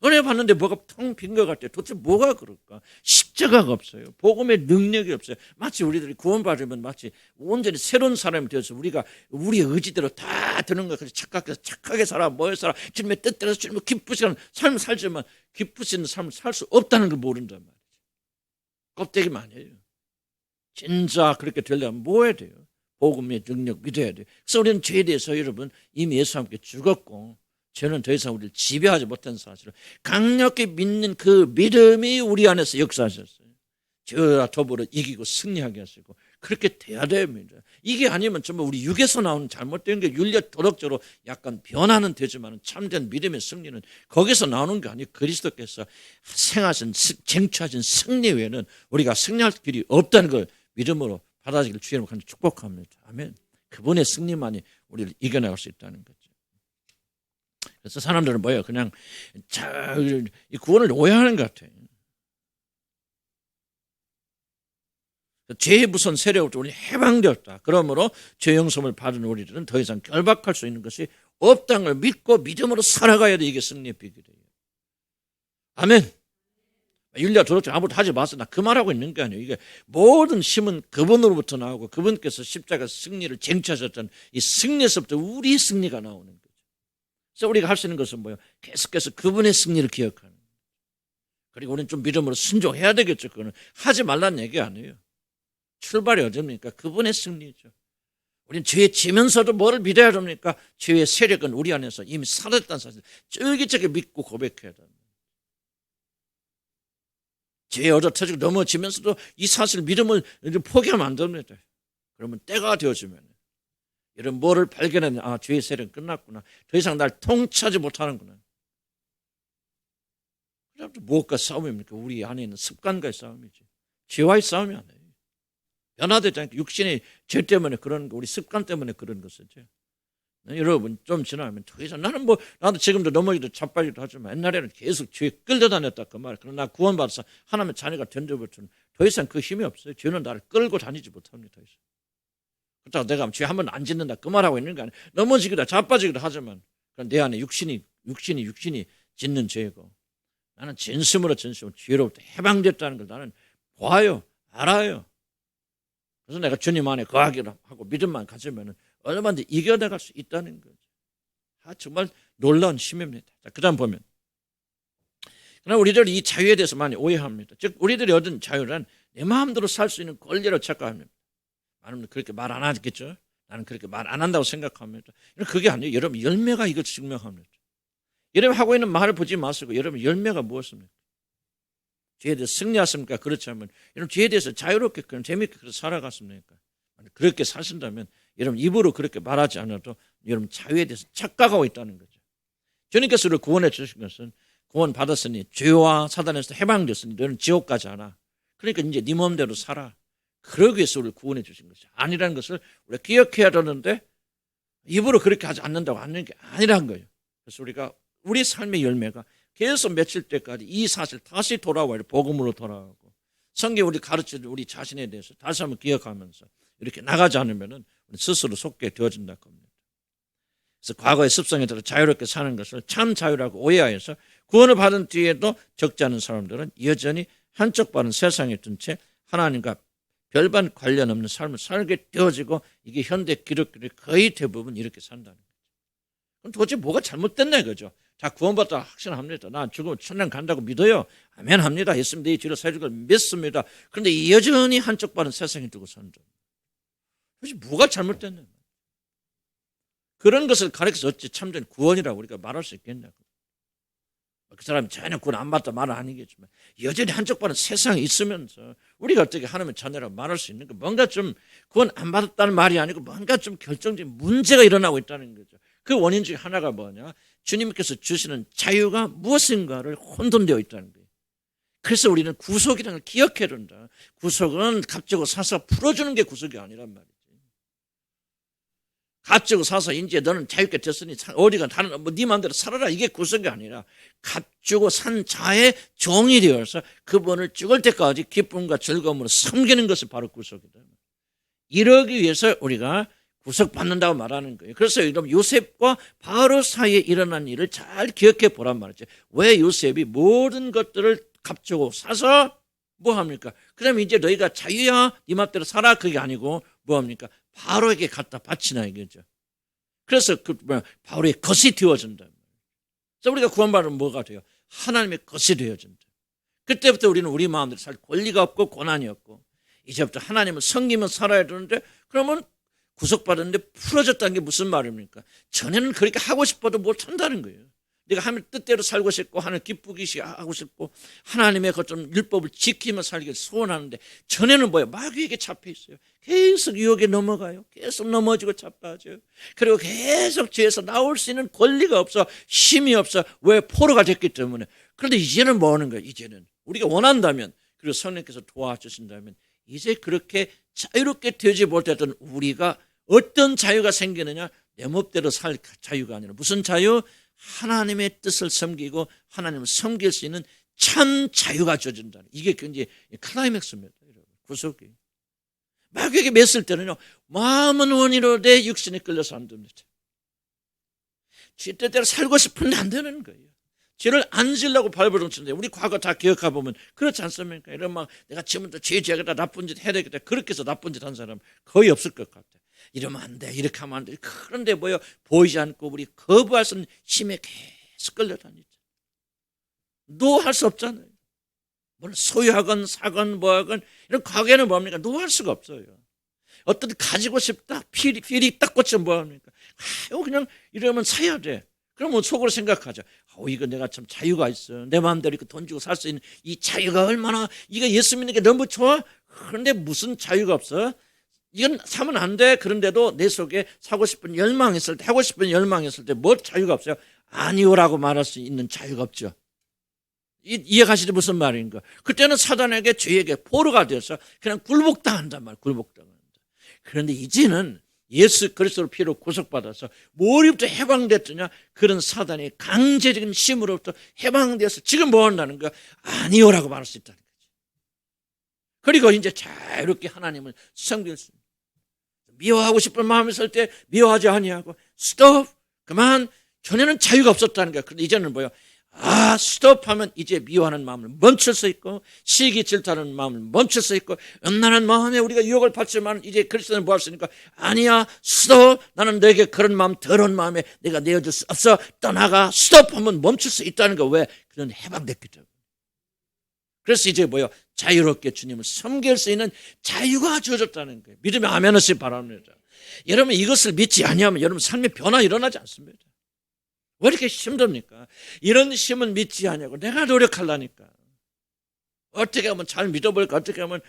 은혜 받는데 뭐가 텅 빈 것 같아요. 도대체 뭐가 그럴까? 십자가가 없어요. 복음의 능력이 없어요. 마치 우리들이 구원받으면 마치 온전히 새로운 사람이 되어서 우리가 우리의 의지대로 다 되는 것 같이 착각해서 착하게 살아, 뭐 살아, 주님의 뜻대로 주님의 기쁘시는 삶을 살지만 기쁘시는 삶을 살 수 없다는 걸 모른단 말이죠. 껍데기만 해요. 진짜 그렇게 되려면 뭐 해야 돼요? 복음의 능력 믿어야 돼요. 그래서 우리는 죄에 대해서 여러분 이미 예수와 함께 죽었고 죄는 더 이상 우리를 지배하지 못한 사실을 강력히 믿는 그 믿음이 우리 안에서 역사하셨어요. 죄와 더불어 이기고 승리하게 하시고 그렇게 돼야 됩니다. 이게 아니면 정말 우리 육에서 나오는 잘못된 게 윤리적 도덕적으로 약간 변화는 되지만 참된 믿음의 승리는 거기서 나오는 게 아니고 그리스도께서 생하신 쟁취하신 승리 외에는 우리가 승리할 길이 없다는 걸 믿음으로 받아들이길 주의 이름으로 축복합니다. 아멘. 그분의 승리만이 우리를 이겨나갈 수 있다는 거죠. 그래서 사람들은 뭐예요? 그냥 이 구원을 오해하는 것 같아요. 죄의 무서운 세력으로부터 우리 해방되었다. 그러므로 죄 용서를 받은 우리들은 더 이상 결박할 수 있는 것이 없다는 걸 믿고 믿음으로 살아가야 돼. 이게 승리의 비결이에요. 아멘. 율리아 도덕적 아무것도 하지 마세요. 나 그 말하고 있는 게 아니에요. 이게 모든 힘은 그분으로부터 나오고 그분께서 십자가 승리를 쟁취하셨던 이 승리에서부터 우리의 승리가 나오는 거죠. 그래서 우리가 할 수 있는 것은 뭐예요? 계속해서 그분의 승리를 기억하는 거예요. 그리고 우리는 좀 믿음으로 순종해야 되겠죠. 그거는 하지 말라는 얘기 아니에요. 출발이 어딥니까? 그분의 승리죠. 우리는 죄에 지면서도 뭐를 믿어야 됩니까? 죄의 세력은 우리 안에서 이미 사라졌다는 사실 쫄깃하게 믿고 고백해야 됩니다. 죄에 얻어터지고 넘어지면서도 이 사실 믿음을 포기하면 안 됩니다. 그러면 때가 되어지면 이런 뭐를 발견하면 죄의 세력은 끝났구나. 더 이상 날 통치하지 못하는구나. 그럼 무엇과 싸움입니까? 우리 안에 있는 습관과의 싸움이지. 죄와의 싸움이 아니에요. 변화되지 않게 육신의 죄 때문에 그런 거, 우리 습관 때문에 그런 것이죠. 여러분 좀 지나면 더 이상 나도 지금도 넘어지도 자빠지도 하지만 옛날에는 계속 죄에 끌려다녔다 그 말. 그러나 구원받아서 하나님의 자녀가 된 데부터는 더 이상 그 힘이 없어요. 죄는 나를 끌고 다니지 못합니다. 더 이상. 그렇다고 내가 죄 한 번 안 짓는다 그 말하고 있는 거 아니에요. 넘어지기도 자빠지기도 하지만 내 안에 육신이 짓는 죄고 나는 진심으로 죄로부터 해방됐다는 걸 나는 봐요. 알아요. 그래서 내가 주님 안에 거하기를 하고 믿음만 가지면 얼마든지 이겨내갈 수 있다는 거죠. 정말 놀라운 힘입니다. 자, 그 다음 보면. 그러나 우리들이 이 자유에 대해서 많이 오해합니다. 즉, 우리들이 얻은 자유란 내 마음대로 살 수 있는 권리로 착각합니다. 많은 분들 그렇게 말 안 하겠죠? 나는 그렇게 말 안 한다고 생각합니다. 그게 아니에요. 여러분, 열매가 이걸 증명합니다. 여러분 하고 있는 말을 보지 마시고 여러분 열매가 무엇입니까? 죄에 대해서 승리하십니까? 그렇지 않으면 여러분 죄에 대해서 자유롭게 그냥 재미있게 살아갔습니까? 그렇게 사신다면 여러분 입으로 그렇게 말하지 않아도 여러분 자유에 대해서 착각하고 있다는 거죠. 주님께서 우리를 구원해 주신 것은 구원 받았으니 죄와 사단에서 해방됐으니 너는 지옥 가지 않아. 그러니까 이제 네 마음대로 살아. 그러기 위해서 우리를 구원해 주신 것이 아니라는 것을 우리가 기억해야 되는데 입으로 그렇게 하지 않는다고 하는 게 아니라는 거예요. 그래서 우리가 우리 삶의 열매가 계속 며칠 때까지 이 사실 다시 돌아와요. 복음으로 돌아가고 성경 우리 가르치는 우리 자신에 대해서 다시 한번 기억하면서 이렇게 나가지 않으면 스스로 속게 되어진다 겁니다. 그래서 과거의 습성에 따라 자유롭게 사는 것을 참 자유라고 오해하여서 구원을 받은 뒤에도 적지 않은 사람들은 여전히 한쪽 발은 세상에 둔 채 하나님과 별반 관련 없는 삶을 살게 되어지고 이게 현대 기독교의 거의 대부분 이렇게 산다는 거죠. 그럼 도대체 뭐가 잘못됐나 이거죠. 자, 구원받다 확신합니다. 나 죽으면 천당 간다고 믿어요. 아멘 합니다. 예수님 내 죄를 사해줄 걸 믿습니다. 그런데 여전히 한쪽 발은 세상에 두고 산다. 도대체 뭐가 잘못됐나. 그런 것을 가르쳐서 어찌 참된 구원이라고 우리가 말할 수 있겠냐고. 그 사람이 전혀 구원 안 받다 말은 아니겠지만 여전히 한쪽 발은 세상에 있으면서 우리가 어떻게 하나님의 자녀라고 말할 수 있는 가 뭔가 좀 구원 안 받았다는 말이 아니고 뭔가 좀 결정적인 문제가 일어나고 있다는 거죠. 그 원인 중에 하나가 뭐냐? 주님께서 주시는 자유가 무엇인가를 혼돈되어 있다는 거예요. 그래서 우리는 구속이라는 걸 기억해야 된다. 구속은 값지고 사서 풀어주는 게 구속이 아니란 말이지. 값지고 사서 이제 너는 자유롭게 됐으니 어디가 다른 네 마음대로 살아라 이게 구속이 아니라 값주고 산 자의 종이 되어서 그분을 죽을 때까지 기쁨과 즐거움으로 섬기는 것이 바로 구속이다. 이러기 위해서 우리가 구속받는다고 말하는 거예요. 그래서 여러분 요셉과 바로 사이에 일어난 일을 잘 기억해 보란 말이죠. 왜 요셉이 모든 것들을 값주고 사서 뭐합니까? 그러면 이제 너희가 자유야 네 맘대로 살아 그게 아니고 뭐합니까? 바로에게 갖다 바치나 이거죠. 그래서 바로의 것이 되어진다. 그래서 우리가 구원받으면 뭐가 돼요? 하나님의 것이 되어진다. 그때부터 우리는 우리 마음대로 살 권리가 없고 권한이 없고 이제부터 하나님을 섬기며 살아야 되는데 그러면 구속받았는데 풀어졌다는 게 무슨 말입니까? 전에는 그렇게 하고 싶어도 못한다는 거예요. 내가 하나님 뜻대로 살고 싶고 하나님 기쁘게 하고 싶고 하나님의 그 율법을 지키며 살기를 소원하는데 전에는 뭐예요? 마귀에게 잡혀 있어요. 계속 유혹에 넘어가요. 계속 넘어지고 자빠져요. 그리고 계속 죄에서 나올 수 있는 권리가 없어. 힘이 없어. 왜? 포로가 됐기 때문에. 그런데 이제는 뭐 하는 거예요? 이제는 우리가 원한다면 그리고 성령께서 도와주신다면 이제 그렇게 자유롭게 되지 못했던 우리가 어떤 자유가 생기느냐? 내 멋대로 살 자유가 아니라 무슨 자유? 하나님의 뜻을 섬기고 하나님을 섬길 수 있는 참 자유가 주어진다. 이게 굉장히 클라이맥스입니다. 여러분. 구속이. 마귀에게 맸을 때는요, 마음은 원이로되 육신이 끌려서 안 됩니다. 지 뜻대로 살고 싶은데 안 되는 거예요. 죄를 안 지으려고 발버둥 치는데, 우리 과거 다 기억해 보면 그렇지 않습니까? 이런 막 내가 지금부터 죄 지어야겠다, 나쁜 짓 해야 되겠다, 그렇게 해서 나쁜 짓 한 사람 거의 없을 것 같아. 이러면 안 돼, 이렇게 하면 안 돼. 그런데 뭐요, 보이지 않고 우리 거부할 수 없는 힘에 계속 끌려다니죠. 노할 수 없잖아요. 뭘 소유하건 사건 뭐하건 이런 과거에는 뭡니까? 노할 수가 없어요. 어떤 가지고 싶다, 필이 딱 꽂히면 뭐합니까? 그냥 이러면 사야 돼. 그러면 속으로 생각하죠. 이거 내가 참 자유가 있어. 내 마음대로 이렇게 돈 주고 살 수 있는 이 자유가 얼마나, 이거 예수 믿는 게 너무 좋아. 그런데 무슨 자유가 없어? 이건 사면 안 돼. 그런데도 내 속에 사고 싶은 열망이 있을 때, 하고 싶은 열망이 있을 때 뭐 자유가 없어요? 아니오라고 말할 수 있는 자유가 없죠. 이해가시죠? 무슨 말인가? 그때는 사단에게, 죄에게 포로가 되어서 그냥 굴복당한단 말이에요. 굴복당한다. 그런데 이제는 예수 그리스도의 피로 구속받아서 뭐로부터 해방됐더냐? 그런 사단의 강제적인 힘으로부터 해방되어서 지금 뭐 한다는 거야? 아니오라고 말할 수 있다는 거지. 그리고 이제 자유롭게 하나님을 섬길 수 있는, 미워하고 싶은 마음이 있을 때 미워하지 아니하고 스톱, 그만. 전에는 자유가 없었다는 거야. 그런데 이제는 뭐야? 스톱하면 이제 미워하는 마음을 멈출 수 있고, 시기 질투하는 마음을 멈출 수 있고, 음란한 마음에 우리가 유혹을 받지만 이제 그리스도는 뭐 할 수 있으니까, 아니야, 스톱. 나는 너에게 그런 마음, 더러운 마음에 내가 내어줄 수 없어. 떠나가. 스톱하면 멈출 수 있다는 거. 왜? 그런 해방됐기 때문에. 그래서 이제 뭐요? 자유롭게 주님을 섬길 수 있는 자유가 주어졌다는 거예요. 믿으면 아멘 하시기 바랍니다. 여러분, 이것을 믿지 아니하면 여러분 삶의 변화 일어나지 않습니다. 왜 이렇게 힘듭니까? 이런 힘은 믿지 않냐고. 내가 노력하려니까. 어떻게 하면 잘 믿어볼까? 어떻게 하면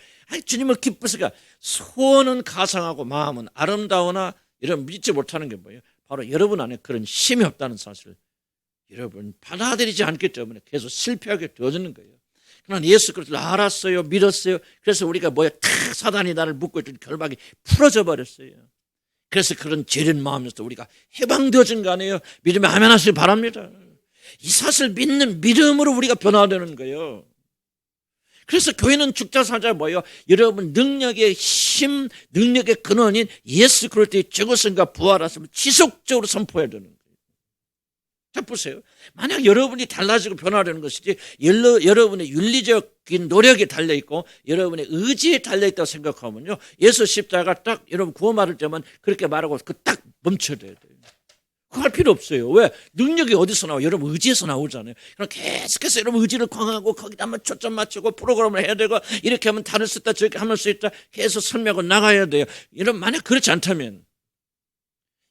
주님을 기쁘시까? 소원은 가상하고 마음은 아름다우나 이런 믿지 못하는 게 뭐예요? 바로 여러분 안에 그런 힘이 없다는 사실을 여러분 받아들이지 않기 때문에 계속 실패하게 되어지는 거예요. 그러나 예수 그리스도를 알았어요, 믿었어요. 그래서 우리가 뭐야? 탁 사단이 나를 묶고 있던 결박이 풀어져 버렸어요. 그래서 그런 죄된 마음에서 우리가 해방되어진 거 아니에요? 믿으면 아멘 하시기 바랍니다. 이 사실을 믿는 믿음으로 우리가 변화되는 거예요. 그래서 교회는 죽자 살자 뭐예요? 여러분 능력의 힘, 능력의 근원인 예수 그리스도의 죽으심과 부활하심을 지속적으로 선포해야 되는 거예요. 자 보세요. 만약 여러분이 달라지고 변화되는 것이지 여러분의 윤리적인 노력에 달려있고 여러분의 의지에 달려있다고 생각하면요, 예수 십자가 딱 여러분 구원 받을 때만 그렇게 말하고 그 딱 멈춰야 돼요. 그거 할 필요 없어요. 왜? 능력이 어디서 나와요? 여러분 의지에서 나오잖아요. 그럼 계속해서 여러분 의지를 강하고 거기다 한번 초점 맞추고 프로그램을 해야 되고, 이렇게 하면 다를 수 있다, 저렇게 하면 수 있다, 계속 설명하고 나가야 돼요. 여러분 만약 그렇지 않다면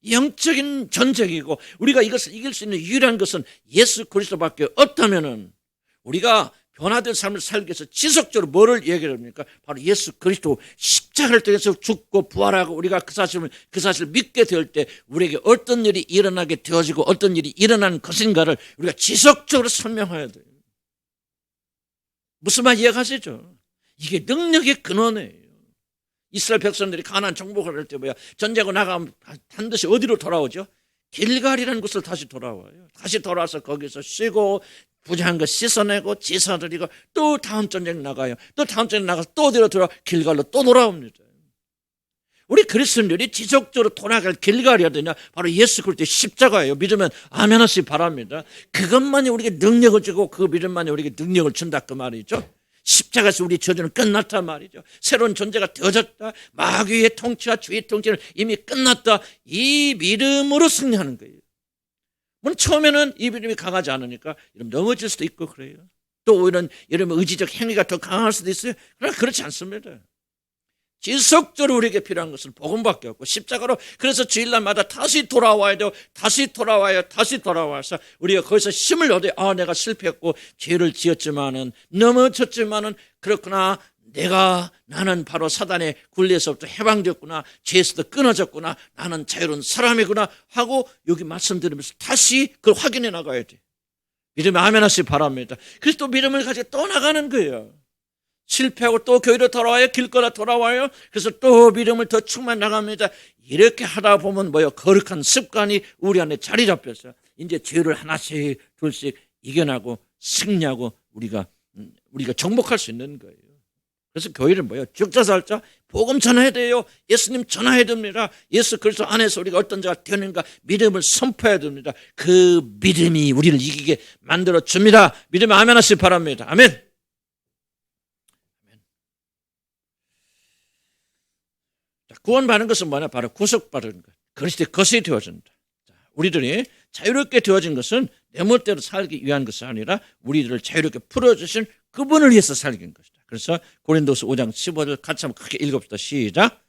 영적인 전쟁이고, 우리가 이것을 이길 수 있는 유일한 것은 예수 그리스도밖에 없다면은 우리가 변화된 삶을 살기 위해서 지속적으로 뭐를 얘기를 합니까? 바로 예수 그리스도 십자가를 통해서 죽고 부활하고 우리가 그 사실을 믿게 될 때 우리에게 어떤 일이 일어나게 되어지고 어떤 일이 일어나는 것인가를 우리가 지속적으로 설명해야 돼요. 무슨 말 이해하시죠? 이게 능력의 근원이에요. 이스라엘 백성들이 가나안 정복을 할 때 뭐야? 전쟁을 나가면 반드시 어디로 돌아오죠? 길갈이라는 곳을 다시 돌아와요. 다시 돌아와서 거기서 쉬고 부정한 거 씻어내고 제사드리고 또 다음 전쟁 나가요. 또 다음 전쟁 나가서 또 어디로 돌아? 길갈로 또 돌아옵니다. 우리 그리스도인들이 지속적으로 돌아갈 길갈이 어디냐? 바로 예수 그리스도의 십자가예요. 믿으면 아멘 하시기 바랍니다. 그것만이 우리에게 능력을 주고 그 믿음만이 우리에게 능력을 준다 그 말이죠. 십자가에서 우리 저주는 끝났단 말이죠. 새로운 존재가 되어졌다. 마귀의 통치와 주의 통치는 이미 끝났다. 이 믿음으로 승리하는 거예요. 물론 처음에는 이 믿음이 강하지 않으니까 넘어질 수도 있고 그래요. 또 이런 여러분 의지적 행위가 더 강할 수도 있어요. 그러나 그렇지 않습니다. 지속적으로 우리에게 필요한 것은 복음밖에 없고 십자가로, 그래서 주일날마다 다시 돌아와야 돼요. 다시 돌아와서 우리가 거기서 힘을 얻어요. 내가 실패했고 죄를 지었지만은 넘어졌지만은 그렇구나, 나는 바로 사단의 굴레에서부터 해방됐구나, 죄에서도 끊어졌구나, 나는 자유로운 사람이구나 하고 여기 말씀드리면서 다시 그걸 확인해 나가야 돼. 믿으면 아멘 하시기 바랍니다. 그래서 또 믿음을 가지고 또 나가는 거예요. 실패하고 또 교회로 돌아와요. 길거리 돌아와요. 그래서 또 믿음을 더 충만 나갑니다. 이렇게 하다 보면 거룩한 습관이 우리 안에 자리 잡혔어요. 이제 죄를 하나씩 둘씩 이겨나고 승리하고 우리가 정복할 수 있는 거예요. 그래서 교회는 뭐예요? 죽자 살자 복음 전해야 돼요. 예수님 전해야 됩니다. 예수 그리스도 안에서 우리가 어떤 자가 되는가 믿음을 선포해야 됩니다. 그 믿음이 우리를 이기게 만들어 줍니다. 믿음에 아멘 하시기 바랍니다. 아멘. 구원받는 것은 뭐냐? 바로 구속받은 것. 그리스도의 것이 되어진다. 우리들이 자유롭게 되어진 것은 내 멋대로 살기 위한 것이 아니라 우리들을 자유롭게 풀어주신 그분을 위해서 살긴 것이다. 그래서 고린도서 5장 15절 같이 한번 크게 읽읍시다. 시작.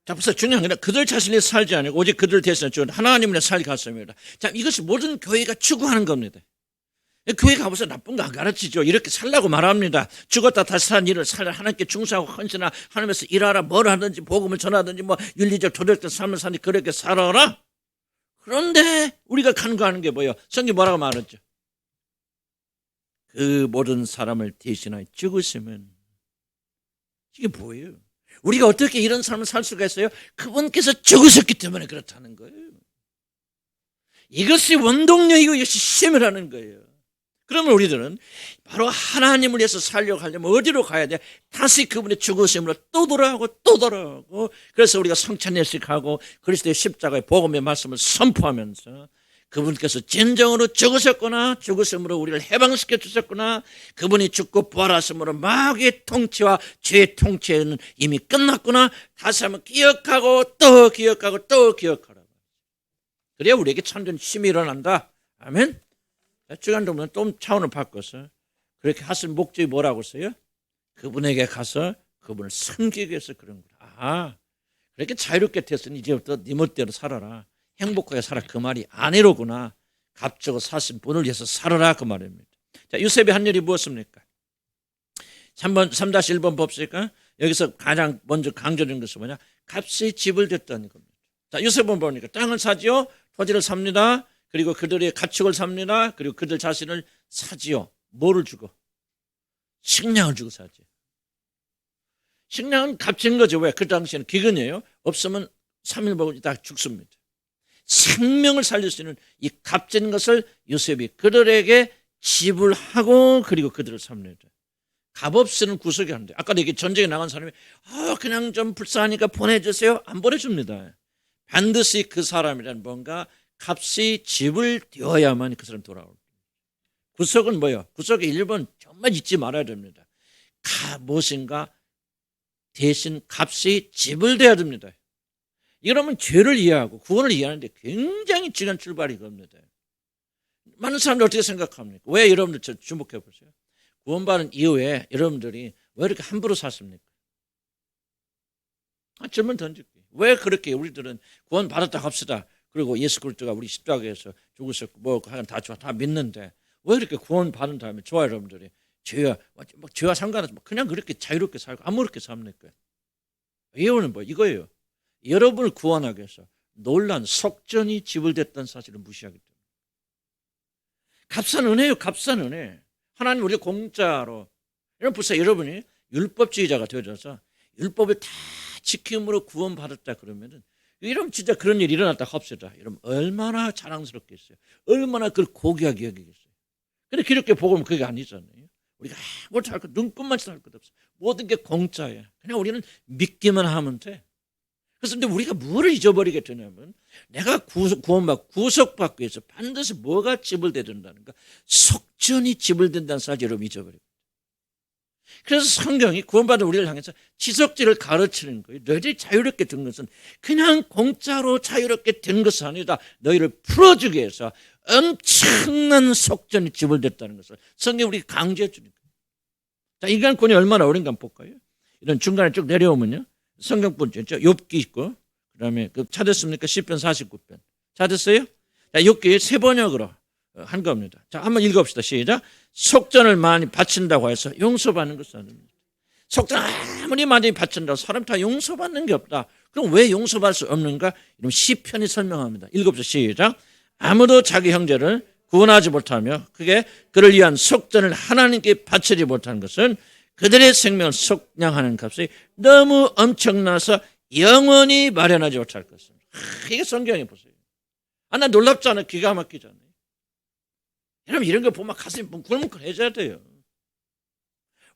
자, 벌써 중요한 건 그들 자신이 살지 아니고 오직 그들 대신에 주 하나님을 살게 하십니다. 자, 이것이 모든 교회가 추구하는 겁니다. 교회가 벌써 나쁜 거 안 가르치죠. 이렇게 살라고 말합니다. 죽었다 다시 사는 일을 살라 하나님께 충성하고 헌신하라. 하나님께서 일하라. 뭘 하든지 복음을 전하든지 뭐 윤리적 도덕적 삶을 사니 그렇게 살아라. 그런데 우리가 간과하는 게 뭐예요? 성경 뭐라고 말했죠? 그 모든 사람을 대신하여 죽으시면 이게 뭐예요? 우리가 어떻게 이런 삶을 살 수가 있어요? 그분께서 죽으셨기 때문에 그렇다는 거예요. 이것이 원동력이고 이것이 시험이라는 거예요. 그러면 우리들은 바로 하나님을 위해서 살려고 하려면 어디로 가야 돼? 다시 그분의 죽으심으로 또 돌아오고 또 돌아오고, 그래서 우리가 성찬예식하고 그리스도의 십자가의 복음의 말씀을 선포하면서 그분께서 진정으로 죽으셨구나, 죽으심으로 우리를 해방시켜 주셨구나, 그분이 죽고 부활하심으로 마귀의 통치와 죄의 통치는 이미 끝났구나, 다시 한번 기억하고 또 기억하고 또 기억하라. 그래야 우리에게 참된 힘이 일어난다. 아멘. 주간 동안 또 차원을 바꿔서 그렇게 하실 목적이 뭐라고 써요? 그분에게 가서 그분을 섬기기 위해서 그런 거다. 아, 그렇게 자유롭게 됐으니 이제부터 네 멋대로 살아라. 행복하게 살아. 그 말이 아니로구나. 값주고 사신 분을 위해서 살아라. 그 말입니다. 자, 요셉이 한 일이 무엇입니까? 3-1번 봅시까? 여기서 가장 먼저 강조된 것은 뭐냐? 값이 지불됐다는 겁니다. 자, 요셉은 보니까 땅을 사지요, 토지를 삽니다. 그리고 그들의 가축을 삽니다. 그리고 그들 자신을 사지요. 뭐를 주고? 식량을 주고 사지. 식량은 값진 거죠. 왜? 그 당시에는 기근이에요. 없으면 3일 먹고 다 죽습니다. 생명을 살릴 수 있는 이 값진 것을 요셉이 그들에게 지불하고 그리고 그들을 삽니다. 값 없이는 구속이 안 돼요. 아까 얘기 전쟁에 나간 사람이 그냥 좀 불쌍하니까 보내주세요. 안 보내줍니다. 반드시 그 사람이란 뭔가 값이 지불되어야만 그 사람 돌아올 거예요. 구속은 뭐예요? 구속의 1번 정말 잊지 말아야 됩니다. 무엇인가 대신 값이 지불돼야 됩니다. 이러면 죄를 이해하고 구원을 이해하는데 굉장히 중요한 출발이 겁니다. 많은 사람들 어떻게 생각합니까? 왜 여러분들 주목해 보세요. 구원받은 이후에 여러분들이 왜 이렇게 함부로 샀습니까? 질문 던질게요. 왜 그렇게 우리들은 구원받았다 합시다. 그리고 예수 그리스도가 우리 십자가에서 죽으셨고 뭐 다 믿는데 왜 이렇게 구원받은 다음에 좋아요 여러분들이 죄와 상관없이 그냥 그렇게 자유롭게 살고 아무렇게 삽니까? 예언은 뭐 이거예요. 여러분을 구원하기 위해서 놀란 속전이 지불됐다는 사실을 무시하기 때문에. 값싼 은혜요. 값싼 은혜. 하나님 우리 공짜로. 여러분 보세요. 여러분이 율법주의자가 되어져서 율법을 다 지킴으로 구원받았다 그러면은 이러면 진짜 그런 일이 일어났다 합시다. 이러면 얼마나 자랑스럽겠어요. 얼마나 그걸 고귀하게 여기겠어요. 근데 기독교 복음은 그게 아니잖아요. 우리가 아무것도 할 것, 눈끝만치 할 것 없어. 모든 게 공짜예요. 그냥 우리는 믿기만 하면 돼. 그래서 근데 우리가 뭐를 잊어버리게 되냐면 내가 구원받고 구속받기 위해서 반드시 뭐가 지불돼야 된다는가? 속전이 지불된다는 사실 여러분 잊어버리고. 그래서 성경이 구원받은 우리를 향해서 지속죄를 가르치는 거예요. 너희들이 자유롭게 된 것은 그냥 공짜로 자유롭게 된 것이 아니다. 너희를 풀어주기 위해서 엄청난 속전이 지불됐다는 것을 성경이 우리가 강조해 주는 거예요. 자, 인간권이 얼마나 어린가 한번 볼까요? 이런 중간에 쭉 내려오면요. 성경뿐 있죠. 욥기 있고 그다음에 찾았습니까? 시편 49편. 찾았어요? 자, 욥기 세 번역으로 한 겁니다. 자, 한번 읽어봅시다. 시작. 속전을 많이 바친다고 해서 용서받는 것은 아닙니다. 속전 아무리 많이 바친다고 사람 다 용서받는 게 없다. 그럼 왜 용서받을 수 없는가? 이런 시편이 설명합니다. 읽어봅시다. 시작. 아무도 자기 형제를 구원하지 못하며 그게 그를 위한 속전을 하나님께 바치지 못하는 것은 그들의 생명을 속량하는 값이 너무 엄청나서 영원히 마련하지 못할 것을. 이게 성경에 보세요. 나 놀랍잖아요. 기가 막히잖아요. 여러분 이런 거 보면 가슴이 뭉클뭉클해져야 돼요.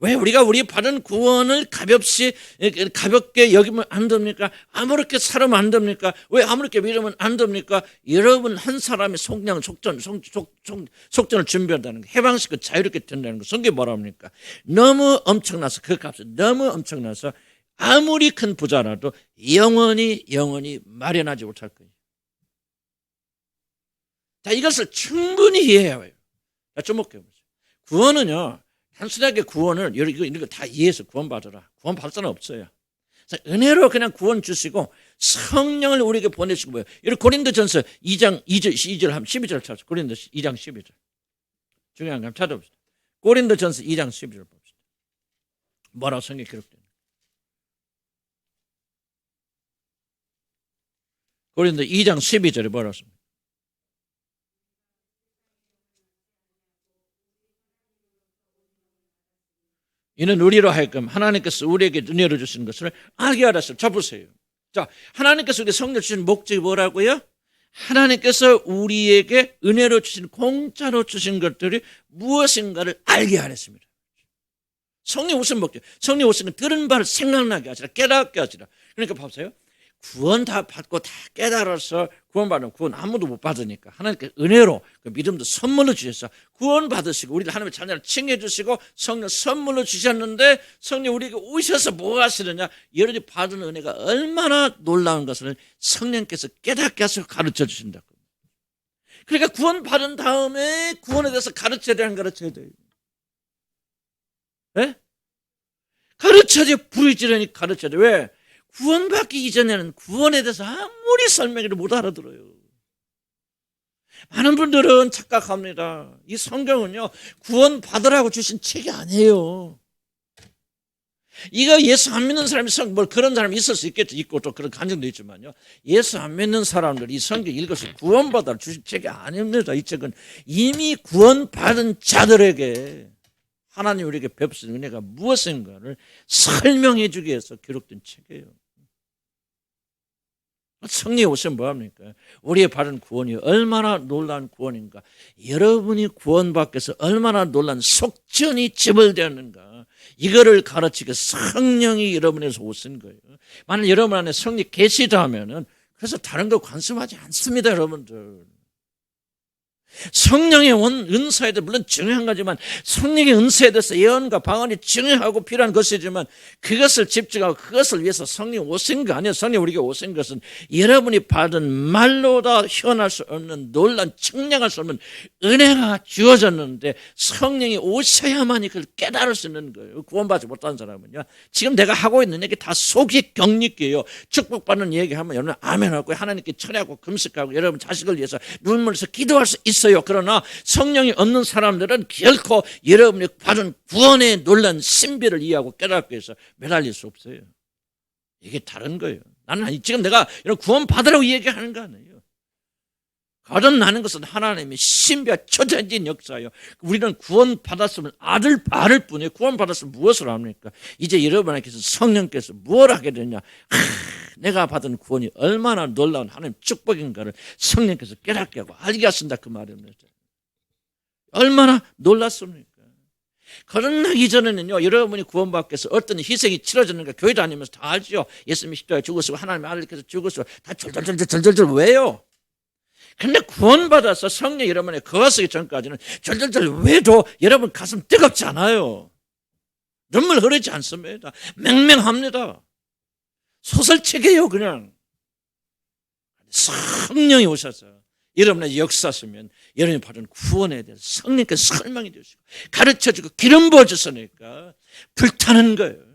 왜 우리가 우리 받은 구원을 가볍게 여기면 안 됩니까? 아무렇게 살으면 안 됩니까? 왜 아무렇게 믿으면 안 됩니까? 여러분 한 사람의 속전을 준비한다는 거, 해방시키고 자유롭게 된다는 거, 성경이 뭐라 합니까? 너무 엄청나서 그 값은 너무 엄청나서 아무리 큰 부자라도 영원히 마련하지 못할 거예요. 자, 이것을 충분히 이해해야 해요. 자, 주목해 보세요. 구원은요, 단순하게 구원을 이런 거 다 이해해서 구원받으라. 구원받을 사람 없어요. 은혜로 그냥 구원 주시고 성령을 우리에게 보내시고 뭐예요? 여기 고린도전서 2장 2절 하면 12절 찾아서 고린도 2장 12절. 중요한 거 한번 찾아봅시다. 고린도전서 2장 12절 봅시다. 뭐라고 성경에 기록되는? 고린도 2장 12절에 뭐라고 씁니까? 이는 우리로 하여금 하나님께서 우리에게 은혜로 주시는 것을 알게 하라서. 자, 보세요. 자, 하나님께서 우리 성령 주신 목적이 뭐라고요? 하나님께서 우리에게 은혜로 주신, 공짜로 주신 것들이 무엇인가를 알게 하랬습니다. 성령 오신 목적. 성령 오신 건 들은 바를 생각나게 하시라, 깨닫게 하시라. 그러니까 보세요. 구원 다 받고 다 깨달아서 구원받으면 구원 아무도 못 받으니까 하나님께 은혜로 그 믿음도 선물로 주셔서 구원 받으시고 우리를 하나님의 자녀를 칭해 주시고 성령 선물로 주셨는데, 성령 우리에게 오셔서 뭐 하시느냐? 여러분이 받은 은혜가 얼마나 놀라운 것을 성령께서 깨닫게 하시고 가르쳐 주신다고. 그러니까 구원 받은 다음에 구원에 대해서 가르쳐야 돼, 안 가르쳐야 돼요? 네? 가르쳐야지. 부르짖으니 가르쳐야 돼. 왜? 구원받기 이전에는 구원에 대해서 아무리 설명해도 못 알아들어요. 많은 분들은 착각합니다. 이 성경은요, 구원 받으라고 주신 책이 아니에요. 이거 예수 안 믿는 사람이 그런 사람이 있을 수 있겠죠. 있고 또 그런 간증도 있지만요. 예수 안 믿는 사람들이 이 성경 읽어서 구원받으라고 주신 책이 아닙니다. 이 책은 이미 구원받은 자들에게 하나님 우리에게 베푸신 은혜가 무엇인가를 설명해 주기 위해서 기록된 책이에요. 성령이 오시면 뭐합니까? 우리의 받은 구원이 얼마나 놀라운 구원인가, 여러분이 구원받기 위해서 얼마나 놀라운 속전이 지불되었는가, 이거를 가르치기 위해서 성령이 여러분에서 오신 거예요. 만약 여러분 안에 성령이 계시다면은 그래서 다른 거 관심하지 않습니다. 여러분들 성령의 은사에 대해서 물론 중요한 거지만, 성령의 은사에 대해서 예언과 방언이 중요하고 필요한 것이지만, 그것을 집중하고 그것을 위해서 성령이 오신 거 아니에요. 성령이 우리에게 오신 것은 여러분이 받은 말로 다 표현할 수 없는 놀란, 측량할 수 없는 은혜가 주어졌는데, 성령이 오셔야만이 그걸 깨달을 수 있는 거예요. 구원받지 못한 사람은요, 지금 내가 하고 있는 얘기 다 속이 격리기예요. 축복받는 얘기하면 여러분 아멘하고 하나님께 철회하고 금식하고 여러분 자식을 위해서 눈물 흘려서 기도할 수 있어요. 그러나 성령이 없는 사람들은 결코 여러분이 받은 구원의 놀란 신비를 이해하고 깨닫기 위해서 매달릴 수 없어요. 이게 다른 거예요. 나는 지금 내가 이런 구원 받으라고 얘기하는 거 아니에요. 거듭나는 것은 하나님의 신비와 초자연적인 역사예요. 우리는 구원 받았으면 알을 뿐이에요. 구원 받았으면 무엇을 합니까? 이제 여러분에게서 성령께서 뭘 하게 되냐? 내가 받은 구원이 얼마나 놀라운 하나님 축복인가를 성령께서 깨닫게 하고 알게 하신다, 그 말입니다. 얼마나 놀랐습니까? 거듭나기 전에는요, 여러분이 구원받기 위해서 어떤 희생이 치러졌는가 교회 다니면서 다 알죠. 예수님이 십자가에 죽으시고 하나님의 아들께서 죽으시고 다 절절절 왜요? 근데 구원받아서 성령 여러분의 거하시기 전까지는 절절절 왜도 여러분 가슴 뜨겁지 않아요. 눈물 흐르지 않습니다. 맹맹합니다. 소설책이에요. 그냥 성령이 오셔서 여러분의 역사하시면 여러분이 받은 구원에 대해서 성령께서 설명해 주시고 가르쳐주고 기름 부어주시니까 불타는 거예요.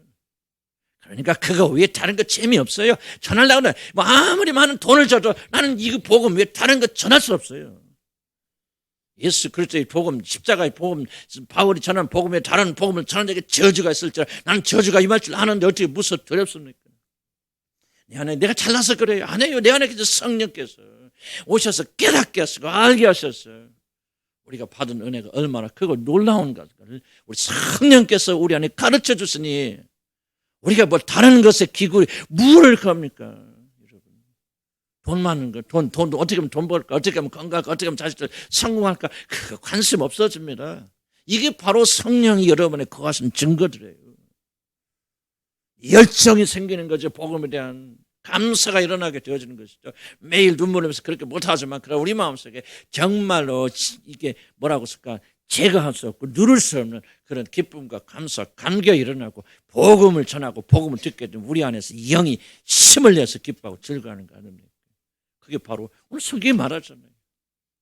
그러니까 그거 위에 다른 거 재미없어요. 전하려고 하면 뭐 아무리 많은 돈을 줘도 나는 이거 복음 위에 다른 거 전할 수 없어요. 예수 그리스도의 복음, 십자가의 복음, 바울이 전하는 복음 위에 다른 복음을 전하는 데 저주가 있을 줄, 나는 저주가 임할 줄 아는데 어떻게 무서 두렵습니까? 내 안에 내가 잘나서 그래요. 아니에요. 내 안에 성령께서 오셔서 깨닫게 하시고 알게 하셔서 우리가 받은 은혜가 얼마나 크고 놀라운 것을 우리 성령께서 우리 안에 가르쳐 주시니 우리가 뭐 다른 것에 기구를 뭐를 겁니까? 여러분, 돈 많은 거, 돈 어떻게 하면 돈 벌까? 어떻게 하면 건강할까? 어떻게 하면 자식들 성공할까? 그 관심 없어집니다. 이게 바로 성령이 여러분의 거하신 증거들이에요. 열정이 생기는 거죠. 복음에 대한 감사가 일어나게 되어지는 것이죠. 매일 눈물 흘리면서 그렇게 못하지만 그러나 우리 마음속에 정말로 이게 뭐라고 쓸까? 제거할 수 없고 누를 수 없는 그런 기쁨과 감사, 감격이 일어나고 복음을 전하고 복음을 듣게 되면 우리 안에서 영이 힘을 내서 기뻐하고 즐거워하는 거 아닙니까? 그게 바로 오늘 성경이 말하잖아요.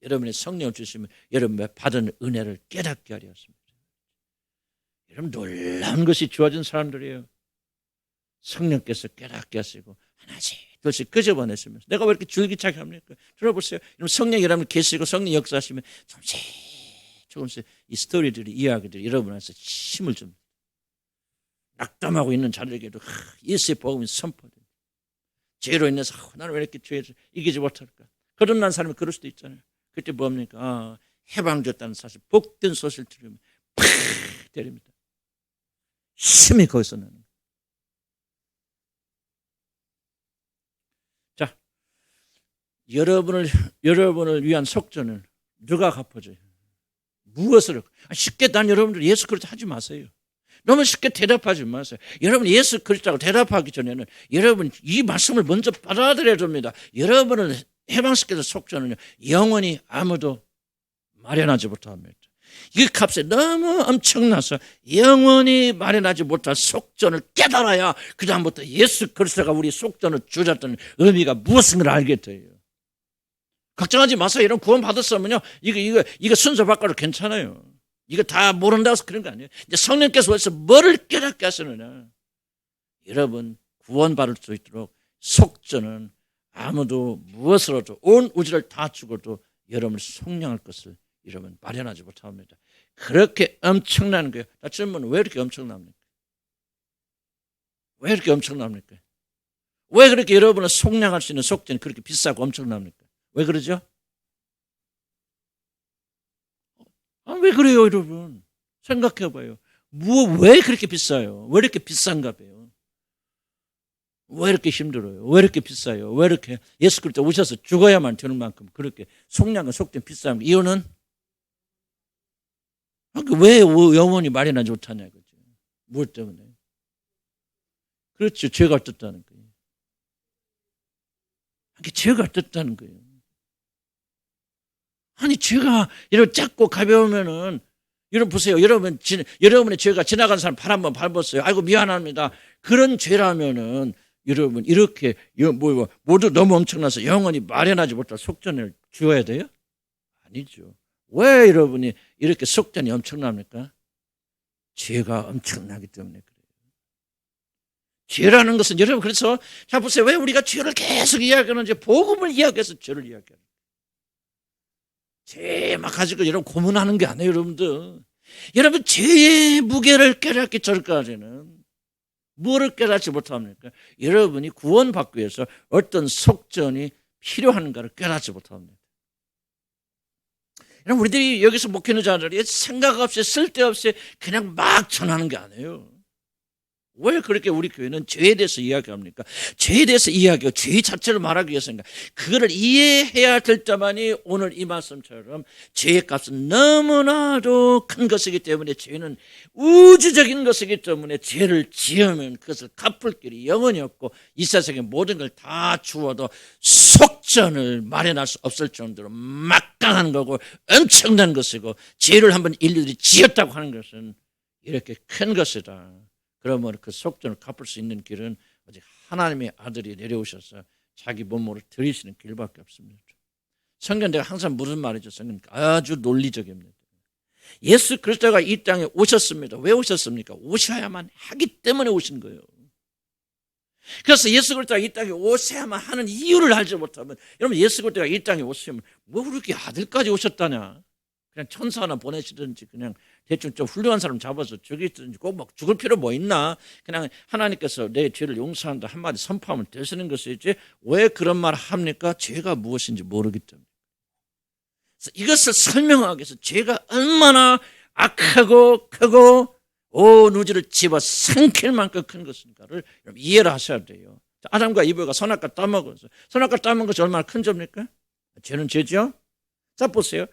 여러분의 성령을 주시면 여러분의 받은 은혜를 깨닫게 하려 했습니다. 여러분 놀라운 것이 주어진 사람들이에요. 성령께서 깨닫게 하시고 하나씩 둘씩 끄집어내시면서 내가 왜 이렇게 줄기차게 합니까? 들어보세요. 여러분 성령 여러분 계시고 성령 역사하시면 조금씩 이 스토리들이 이야기들이 여러분한테 힘을 줍니다. 낙담하고 있는 자들에게도 예수의 복음이 선포돼요. 죄로 인해서 나는 왜 이렇게 죄를 이기지 못할까? 거듭난 사람이 그럴 수도 있잖아요. 그때 뭡니까? 해방됐다는 사실 복된 소식을 들으면 팍 때립니다. 힘이 거기서 나는 거예요. 자, 여러분을 위한 속전을 누가 갚아줘요? 무엇으로? 쉽게 난 여러분들 예수 그리스도 하지 마세요. 너무 쉽게 대답하지 마세요. 여러분 예수 그리스도라고 대답하기 전에는 여러분 이 말씀을 먼저 받아들여야 됩니다. 여러분을 해방시켜서 속전은요 영원히 아무도 마련하지 못합니다. 이 값이 너무 엄청나서 영원히 마련하지 못할 속전을 깨달아야 그 다음부터 예수 그리스도가 우리 속전을 주셨다는 의미가 무엇인가를 알게 돼요. 걱정하지 마세요. 이런 구원 받았으면요 이거 순서 바꿔도 괜찮아요. 이거 다 모른다고 해서 그런 거 아니에요. 이제 성령께서 어디서 뭐를 깨닫게 하시느냐. 여러분 구원받을 수 있도록 속전은 아무도 무엇으로도 온 우주를 다 죽어도 여러분을 속량할 것을 여러분 마련하지 못합니다. 그렇게 엄청난 거예요. 나 질문 왜 이렇게 엄청납니까? 왜 이렇게 엄청납니까? 왜 그렇게 여러분을 속량할 수 있는 속전이 그렇게 비싸고 엄청납니까? 왜 그러죠? 왜 그래요, 여러분? 생각해봐요. 왜 그렇게 비싸요? 왜 이렇게 비싼가 봐요? 왜 이렇게 힘들어요? 왜 이렇게 비싸요? 왜 이렇게 예수 그리스도 오셔서 죽어야만 되는 만큼 그렇게 속량과 속된 비싼 이유는 왜 영원히 마련하지 못하냐 그죠? 무엇 때문에? 그렇죠. 죄가 떴다는 거예요. 죄가 떴다는 거예요. 아니 죄가 이렇게 작고 가벼우면은 여러분 보세요. 여러분의 죄가 지나간 사람 발 한번 밟았어요. 아이고 미안합니다. 그런 죄라면은 여러분 이렇게 모두 너무 엄청나서 영원히 마련하지 못할 속전을 주어야 돼요? 아니죠. 왜 여러분이 이렇게 속전이 엄청납니까? 죄가 엄청나기 때문에 그래요. 죄라는 것은 여러분 그래서 자 보세요. 왜 우리가 죄를 계속 이야기하는지 복음을 이야기해서 죄를 이야기하는 죄만 가지고 여러분 고문하는 게 아니에요. 여러분들 여러분 죄의 무게를 깨닫기 전까지는 뭐를 깨닫지 못합니까? 여러분이 구원받기 위해서 어떤 속전이 필요한가를 깨닫지 못합니다. 여러분 우리들이 여기서 목회하는 자들이 생각 없이 쓸데없이 그냥 막 전하는 게 아니에요. 왜 그렇게 우리 교회는 죄에 대해서 이야기합니까? 죄에 대해서 이야기하고 죄 자체를 말하기 위해서인가? 그거를 이해해야 될 때만이 오늘 이 말씀처럼 죄의 값은 너무나도 큰 것이기 때문에 죄는 우주적인 것이기 때문에 죄를 지으면 그것을 갚을 길이 영원히 없고 이 세상의 모든 걸 다 주어도 속전을 마련할 수 없을 정도로 막강한 거고 엄청난 것이고 죄를 한번 일일이 지었다고 하는 것은 이렇게 큰 것이다. 그러면 그 속전을 갚을 수 있는 길은 오직 하나님의 아들이 내려오셔서 자기 몸으로 들이시는 길밖에 없습니다. 성경 내가 항상 무슨 말이죠? 성경 아주 논리적입니다. 예수 그리스도가 이 땅에 오셨습니다. 왜 오셨습니까? 오셔야만 하기 때문에 오신 거예요. 그래서 예수 그리스도가 이 땅에 오셔야만 하는 이유를 알지 못하면 여러분 예수 그리스도가 이 땅에 오시면 뭐 그렇게 아들까지 오셨다냐? 그냥 천사 하나 보내시든지 그냥 대충 좀 훌륭한 사람 잡아서 죽이든지 꼭 막 죽을 필요 뭐 있나? 그냥 하나님께서 내 죄를 용서한다 한마디 선포하면 되시는 것이지 왜 그런 말 합니까? 죄가 무엇인지 모르기 때문에. 그래서 이것을 설명하기 위해서 죄가 얼마나 악하고 크고 온 우주를 집어 삼킬 만큼 큰 것인가를 이해를 하셔야 돼요. 아담과 이브가 선악과 따먹었어요. 선악과 따먹은 것이 얼마나 큰 죄입니까? 죄는 죄죠. 자 보세요.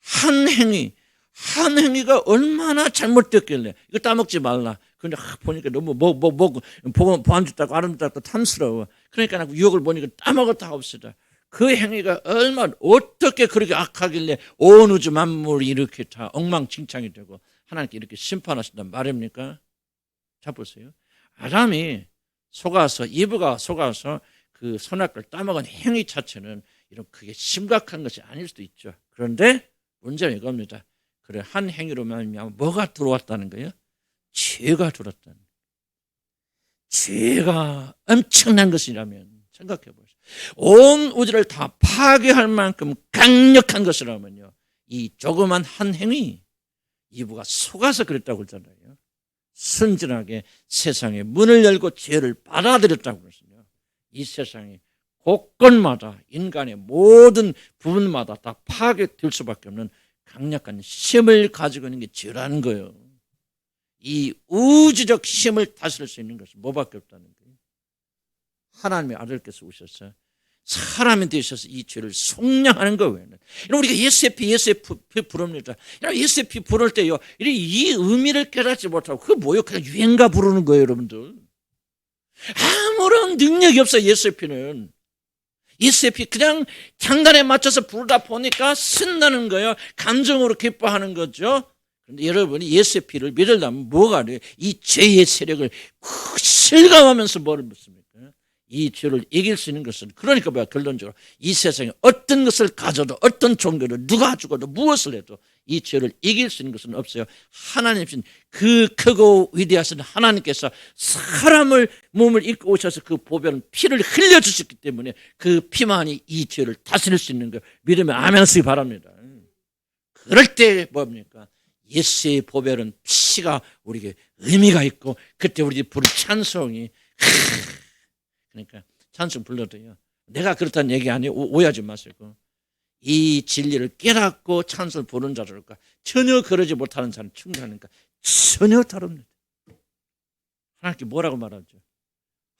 한 행위가 얼마나 잘못됐길래 이거 따먹지 말라. 근데 보니까 너무 보안 줬다고 아름답고 탐스러워. 그러니까 유혹을 보니까 따먹었다 합시다. 그 행위가 얼마나 어떻게 그렇게 악하길래 온 우주 만물이 이렇게 다 엉망진창이 되고 하나님께 이렇게 심판하신단 말입니까? 자 보세요. 아담이 속아서 이브가 속아서 그 선악과를 따먹은 행위 자체는 이런 크게 심각한 것이 아닐 수도 있죠. 그런데 문제는 이겁니다. 그래 한 행위로 말미암아 뭐가 들어왔다는 거예요? 죄가 들어왔다는 거예요. 죄가 엄청난 것이라면 생각해 보세요. 온 우주를 다 파괴할 만큼 강력한 것이라면요. 이 조그만 한 행위 이브가 속아서 그랬다고 그러잖아요. 순진하게 세상에 문을 열고 죄를 받아들였다고 그러거든요. 이 세상에 곳곳마다 인간의 모든 부분마다 다 파괴될 수밖에 없는 강력한 힘을 가지고 있는 게 죄라는 거예요. 이 우주적 힘을 다스릴 수 있는 것은 뭐밖에 없다는 거예요. 하나님의 아들께서 오셔서 사람이 되셔서 이 죄를 속량하는 거예요. 우리가 예수의 피 부릅니다. 예수의 피 부를 때요, 이 의미를 깨닫지 못하고 그게 뭐예요? 그냥 유행가 부르는 거예요, 여러분들. 아무런 능력이 없어요. 예수의 피는. 예수의 피 그냥 장단에 맞춰서 부르다 보니까 신나는 거예요. 감정으로 기뻐하는 거죠. 그런데 여러분이 예수의 피를 믿으려면 뭐가 돼요? 이 죄의 세력을 실감하면서 뭐를 묻습니까? 이 죄를 이길 수 있는 것은 그러니까 뭐야? 결론적으로 이 세상에 어떤 것을 가져도 어떤 종교를 누가 죽어도 무엇을 해도 이 죄를 이길 수 있는 것은 없어요. 하나님이신 그 크고 위대하신 하나님께서 사람을 몸을 입고 오셔서 그 보배는 피를 흘려주셨기 때문에 그 피만이 이 죄를 다스릴 수 있는 거 믿으면 아멘 하시기 바랍니다. 그럴 때 뭡니까? 예수의 보배는 피가 우리에게 의미가 있고 그때 우리 부른 찬송이 그러니까 찬송 불러도요. 내가 그렇다는 얘기 아니에요. 오해하지 마시고. 이 진리를 깨닫고 찬송을 부르는 자들과 전혀 그러지 못하는 자는 충분하니까 전혀 다릅니다. 하나님께 뭐라고 말하죠?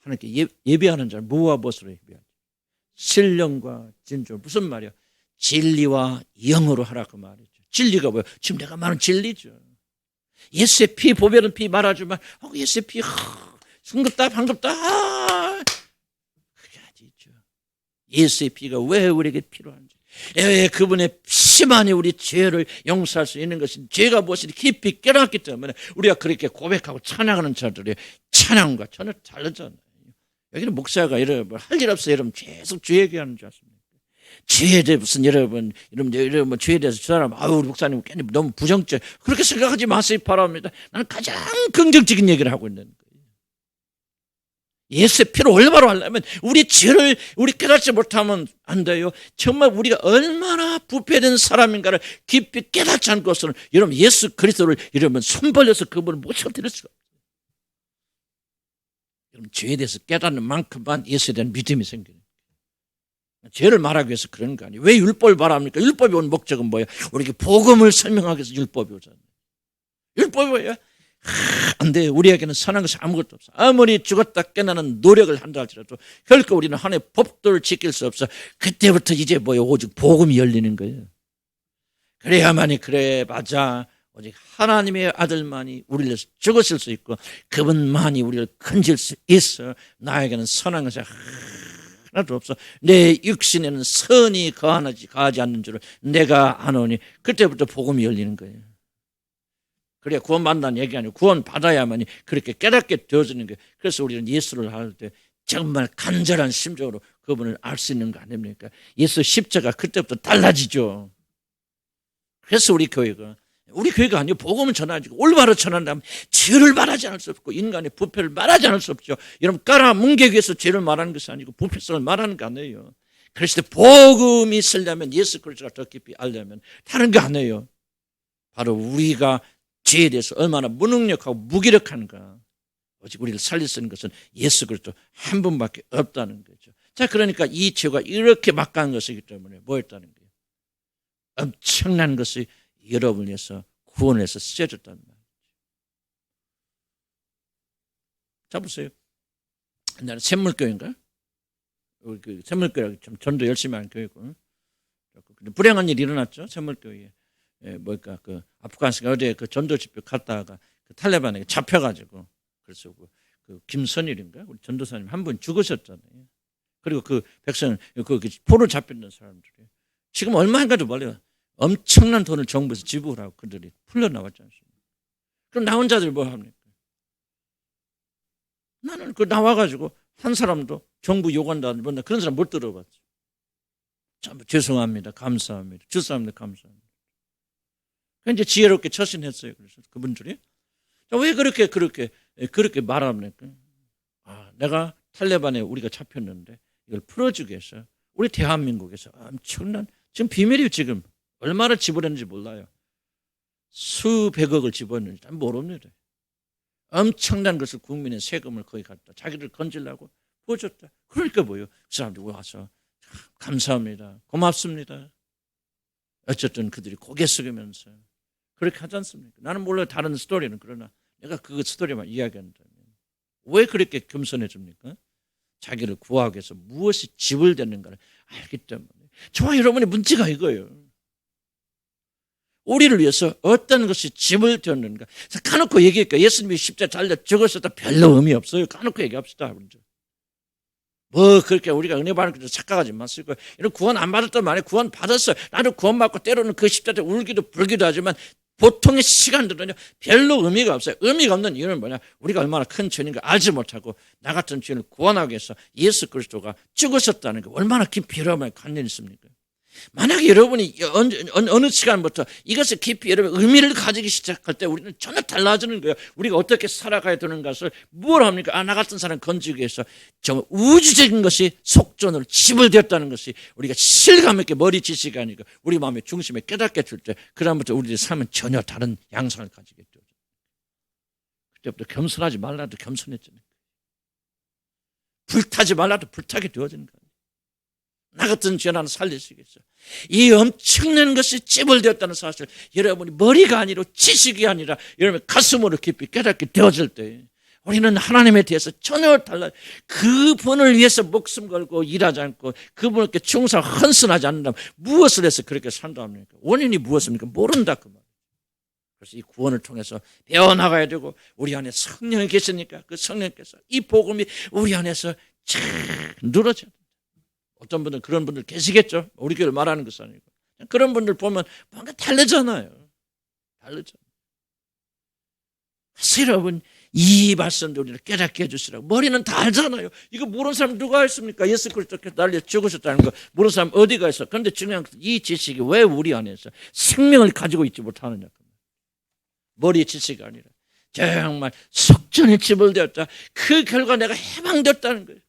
하나님께 예배하는 자는 무와 무엇으로 예배하죠? 신령과 진정. 무슨 말이야? 진리와 영으로 하라고 말이죠. 진리가 뭐예요? 지금 내가 말하는 진리죠. 예수의 피 보배는 피 말하지만 예수의 피 싱겁다 반갑다 그게 아니죠. 예수의 피가 왜 우리에게 필요한지, 왜 그분의 피만이 우리 죄를 용서할 수 있는 것인, 죄가 무엇인지 깊이 깨닫기 때문에 우리가 그렇게 고백하고 찬양하는 자들이 찬양과 전혀 다르잖아요. 여기는 목사가 여러분 할 일 없어요. 여러분 계속 죄 얘기하는 줄 아십니까? 죄에 대해 무슨 여러분 죄에 대해서 저 사람 우리 목사님 괜히 너무 부정적 그렇게 생각하지 마세요 바랍니다. 나는 가장 긍정적인 얘기를 하고 있는 거예요. 예수의 피로 올바로 하려면 우리 죄를 우리 깨닫지 못하면 안 돼요. 정말 우리가 얼마나 부패된 사람인가를 깊이 깨닫지 않고서는 여러분 예수 그리스도를 여러분 손 벌려서 그분을 모셔드릴 수가 없어요. 여러분 죄에 대해서 깨닫는 만큼만 예수에 대한 믿음이 생겨요. 죄를 말하기 위해서 그런 거 아니에요. 왜 율법을 말합니까? 율법이 온 목적은 뭐예요? 우리에게 복음을 설명하기 위해서 율법이 오잖아요. 율법이 뭐예요? 안 돼. 우리에게는 선한 것이 아무것도 없어. 아무리 죽었다 깨나는 노력을 한다 할지라도 결코 우리는 하나님의 법도를 지킬 수 없어. 그때부터 이제 뭐예요? 오직 복음이 열리는 거예요. 그래야만이 그래 맞아. 오직 하나님의 아들만이 우리를 위해서 죽으실 수 있고 그분만이 우리를 건질 수 있어. 나에게는 선한 것이 하나도 없어. 내 육신에는 선이 거하지 않는 줄을 내가 아노니 그때부터 복음이 열리는 거예요. 그래야 구원받는다는 얘기 아니고 구원받아야만이 그렇게 깨닫게 되어지는 거예요. 그래서 우리는 예수를 할 때 정말 간절한 심정으로 그분을 알 수 있는 거 아닙니까? 예수 십자가 그때부터 달라지죠. 그래서 우리 교회가 아니고 복음을 전하지 올바로 전한다면 죄를 말하지 않을 수 없고 인간의 부패를 말하지 않을 수 없죠. 여러분 깔아뭉개기 위해서 죄를 말하는 것이 아니고 부패성을 말하는 거 아니에요. 그래서 복음이 있으려면 예수 그리스도가 더 깊이 알려면 다른 거 아니에요. 바로 우리가 죄에 대해서 얼마나 무능력하고 무기력한가. 오직 우리를 살릴 수 있는 것은 예수 그리스도 한 분밖에 없다는 거죠. 자, 그러니까 이 죄가 이렇게 막강한 것이기 때문에 뭐였다는 거예요? 엄청난 것이 여러분을 위해서 구원을 해서 쓰여졌단 말이에요. 잡으세요. 옛날에 샘물교회인가? 그 샘물교회 참 전도 열심히 하는 교회고. 불행한 일이 일어났죠. 샘물교회에. 뭐랄까 그 아프가니스탄 어디에 그 전도 집회 갔다가 그 탈레반에게 잡혀가지고 그래서 그 김선일인가 우리 전도사님 한 분 죽으셨잖아요. 그리고 그 백성 그 포로 잡혔던 사람들이 지금 얼마 한가도 몰라요. 엄청난 돈을 정부에서 지불을 하고 그들이 풀려 나왔지 않습니까? 그럼 나 혼자들 뭐 합니까? 나는 그 나와가지고 한 사람도 정부 요구한다 뭔가 그런 사람 못 들어봤죠. 참 죄송합니다. 감사합니다. 주사합니다. 감사합니다. 이제 지혜롭게 처신했어요. 그래서 그분들이 왜 그렇게 말합니까? 내가 탈레반에 우리가 잡혔는데 이걸 풀어주기 위해서 우리 대한민국에서 엄청난 지금 비밀이에요. 지금 얼마나 지불했는지 몰라요. 수백억을 집어넣는지 모릅니다. 엄청난 것을 국민의 세금을 거의 갖다 자기들 건지려고 보여줬다. 그러니까 뭐예요? 그 사람들이 와서 감사합니다. 고맙습니다. 어쨌든 그들이 고개 숙이면서 그렇게 하지 않습니까? 나는 몰라요. 다른 스토리는. 그러나 내가 그 스토리만 이야기한다면 왜 그렇게 겸손해집니까? 자기를 구하기 위해서 무엇이 지불되는가를 알기 때문에. 저와 여러분의 문제가 이거예요. 우리를 위해서 어떤 것이 지불되는가. 까놓고 얘기할까? 예수님이 십자가에 달려 죽으셨다 별로 의미 없어요. 까놓고 얘기합시다. 뭐 그렇게 우리가 은혜 받는 것도 착각하지 마시고 이런 구원 안 받았단 말이에요. 구원 받았어요. 나도 구원 받고 때로는 그 십자가에 울기도 불기도 하지만 보통의 시간들은요 별로 의미가 없어요. 의미가 없는 이유는 뭐냐? 우리가 얼마나 큰 죄인가 알지 못하고 나 같은 죄인을 구원하기 위해서 예수 그리스도가 죽으셨다는 게 얼마나 깊이 여러분의 관련이 있습니까? 만약에 여러분이 어느 시간부터 이것을 깊이 여러분 의미를 가지기 시작할 때 우리는 전혀 달라지는 거예요. 우리가 어떻게 살아가야 되는 것을 뭘 합니까? 나 같은 사람 건지기 위해서 정말 우주적인 것이 속전으로 지불되었다는 것이 우리가 실감 있게 머리 지식이 아니고 우리 마음의 중심에 깨닫게 될 때 그다음부터 우리의 삶은 전혀 다른 양상을 가지겠죠. 그때부터 겸손하지 말라도 겸손해지는 거예요. 불타지 말라도 불타게 되어지는 거예요. 나 같은 죄는 살리시겠어요. 이 엄청난 것이 찌불되었다는 사실 여러분이 머리가 아니라 지식이 아니라 여러분의 가슴으로 깊이 깨닫게 되어질 때 우리는 하나님에 대해서 전혀 달라요. 그분을 위해서 목숨 걸고 일하지 않고 그분께 충성 헌신하지 않는다면 무엇을 해서 그렇게 산다 합니까? 원인이 무엇입니까? 모른다 그 말. 그래서 이 구원을 통해서 배워나가야 되고 우리 안에 성령이 계시니까 그 성령께서 이 복음이 우리 안에서 쫙 늘어져야 돼요. 어떤 분들 그런 분들 계시겠죠. 우리 교회를 말하는 것은 아니고 그런 분들 보면 뭔가 다르잖아요. 다르잖아요. 그래서 여러분 이 말씀도 우리를 깨닫게 해주시라고. 머리는 다 알잖아요. 이거 모르는 사람 누가 있습니까? 예수 그리스도께서 날려 죽으셨다는 거 모르는 사람 어디가 있어. 그런데 중요한 것은 이 지식이 왜 우리 안에서 생명을 가지고 있지 못하느냐. 머리의 지식이 아니라 정말 속전이 지불되었다. 그 결과 내가 해방되었다는 거예요.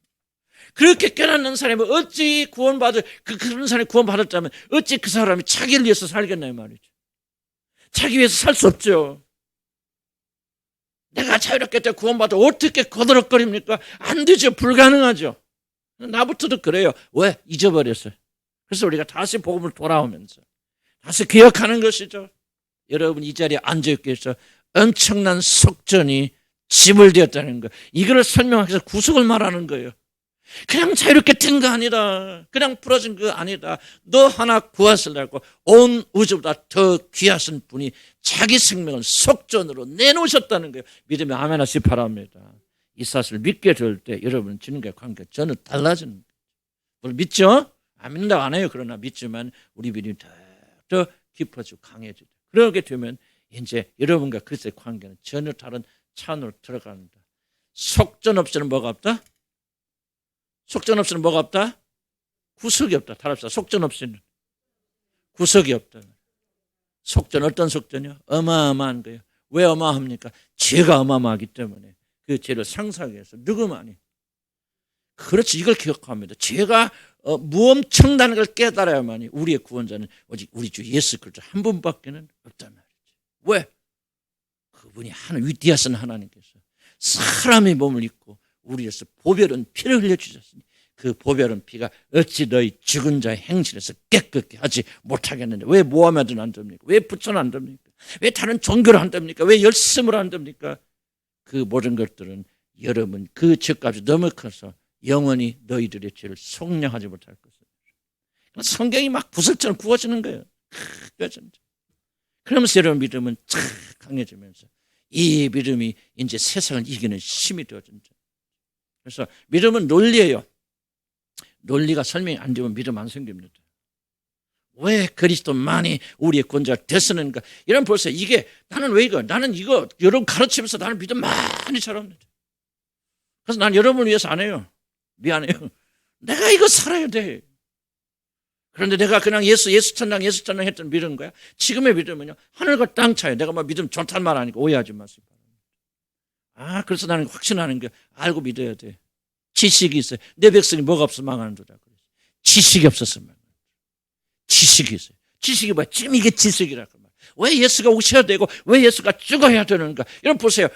그렇게 깨닫는 사람이 어찌 구원받을 그런 사람이 구원받았다면 어찌 그 사람이 자기를 위해서 살겠나요 말이죠. 자기 위해서 살 수 없죠. 내가 자유롭게 때 구원받아 어떻게 거들럭거립니까? 안 되죠. 불가능하죠. 나부터도 그래요. 왜? 잊어버렸어요. 그래서 우리가 다시 복음을 돌아오면서 다시 기억하는 것이죠. 여러분 이 자리에 앉아있기 위해서 엄청난 속전이 지불되었다는 거. 이걸 설명해서 구속을 말하는 거예요. 그냥 자유롭게 된 거 아니다. 그냥 풀어진 거 아니다. 너 하나 구하시려고 온 우주보다 더 귀하신 분이 자기 생명을 속전으로 내놓으셨다는 거예요. 믿으면 아멘 하시기 바랍니다. 이 사실을 믿게 될 때 여러분 주님과의 관계가 전혀 달라지는 거예요. 물론 믿죠? 안 믿는다고 안 해요. 그러나 믿지만 우리 믿음이 더 깊어지고 강해지고 그러게 되면 이제 여러분과 그리스도의 관계는 전혀 다른 차원으로 들어갑니다. 속전 없이는 뭐가 없다? 속전 없이는 뭐가 없다? 구속이 없다. 다릅시다. 속전 없이는 구속이 없다. 속전 어떤 속전이요? 어마어마한 거예요. 왜 어마합니까? 죄가 어마어마하기 때문에 그 죄를 상상하기 위해서 누구만이 그렇지 이걸 기억합니다. 죄가 무엄청다는 걸 깨달아야만이 우리의 구원자는 오직 우리 주 예수 그리스도 한 분밖에는 없단 말이죠. 왜? 그분이 위대하신 하나님께서 사람의 몸을 입고 우리에서 보혈은 피를 흘려주셨으니 그 보혈은 피가 어찌 너희 죽은 자의 행실에서 깨끗게 하지 못하겠는데 왜 모함해도 안 됩니까? 왜 부처는 안 됩니까? 왜 다른 종교를 안 됩니까? 왜 열심을 안 됩니까? 그 모든 것들은 여러분 그 죄값이 너무 커서 영원히 너희들의 죄를 속량하지 못할 것을. 성경이 막 구슬처럼 구워지는 거예요. 그러면서 여러분 믿음은 참 강해지면서 이 믿음이 이제 세상을 이기는 힘이 되어진다. 그래서 믿음은 논리예요. 논리가 설명이 안 되면 믿음 안 생깁니다. 왜 그리스도만이 우리의 권자가 됐었는가? 이런 벌써 이게 나는 왜 이거? 나는 이거 여러분 가르치면서 나는 믿음 많이 자랍니다. 그래서 난 여러분을 위해서 안 해요. 미안해요. 내가 이거 살아야 돼. 그런데 내가 그냥 예수 천당 했던 믿음 거야. 지금의 믿음은요, 하늘과 땅 차이. 내가 막 믿음 좋다는 말 하니까 오해하지 마세요. 그래서 나는 확신하는 게 알고 믿어야 돼. 지식이 있어요. 내 백성이 뭐가 없어 망하는 도다. 지식이 없었으면. 지식이 있어요. 지식이 뭐야? 지금 이게 지식이라고. 왜 예수가 오셔야 되고 왜 예수가 죽어야 되는가? 여러분 보세요.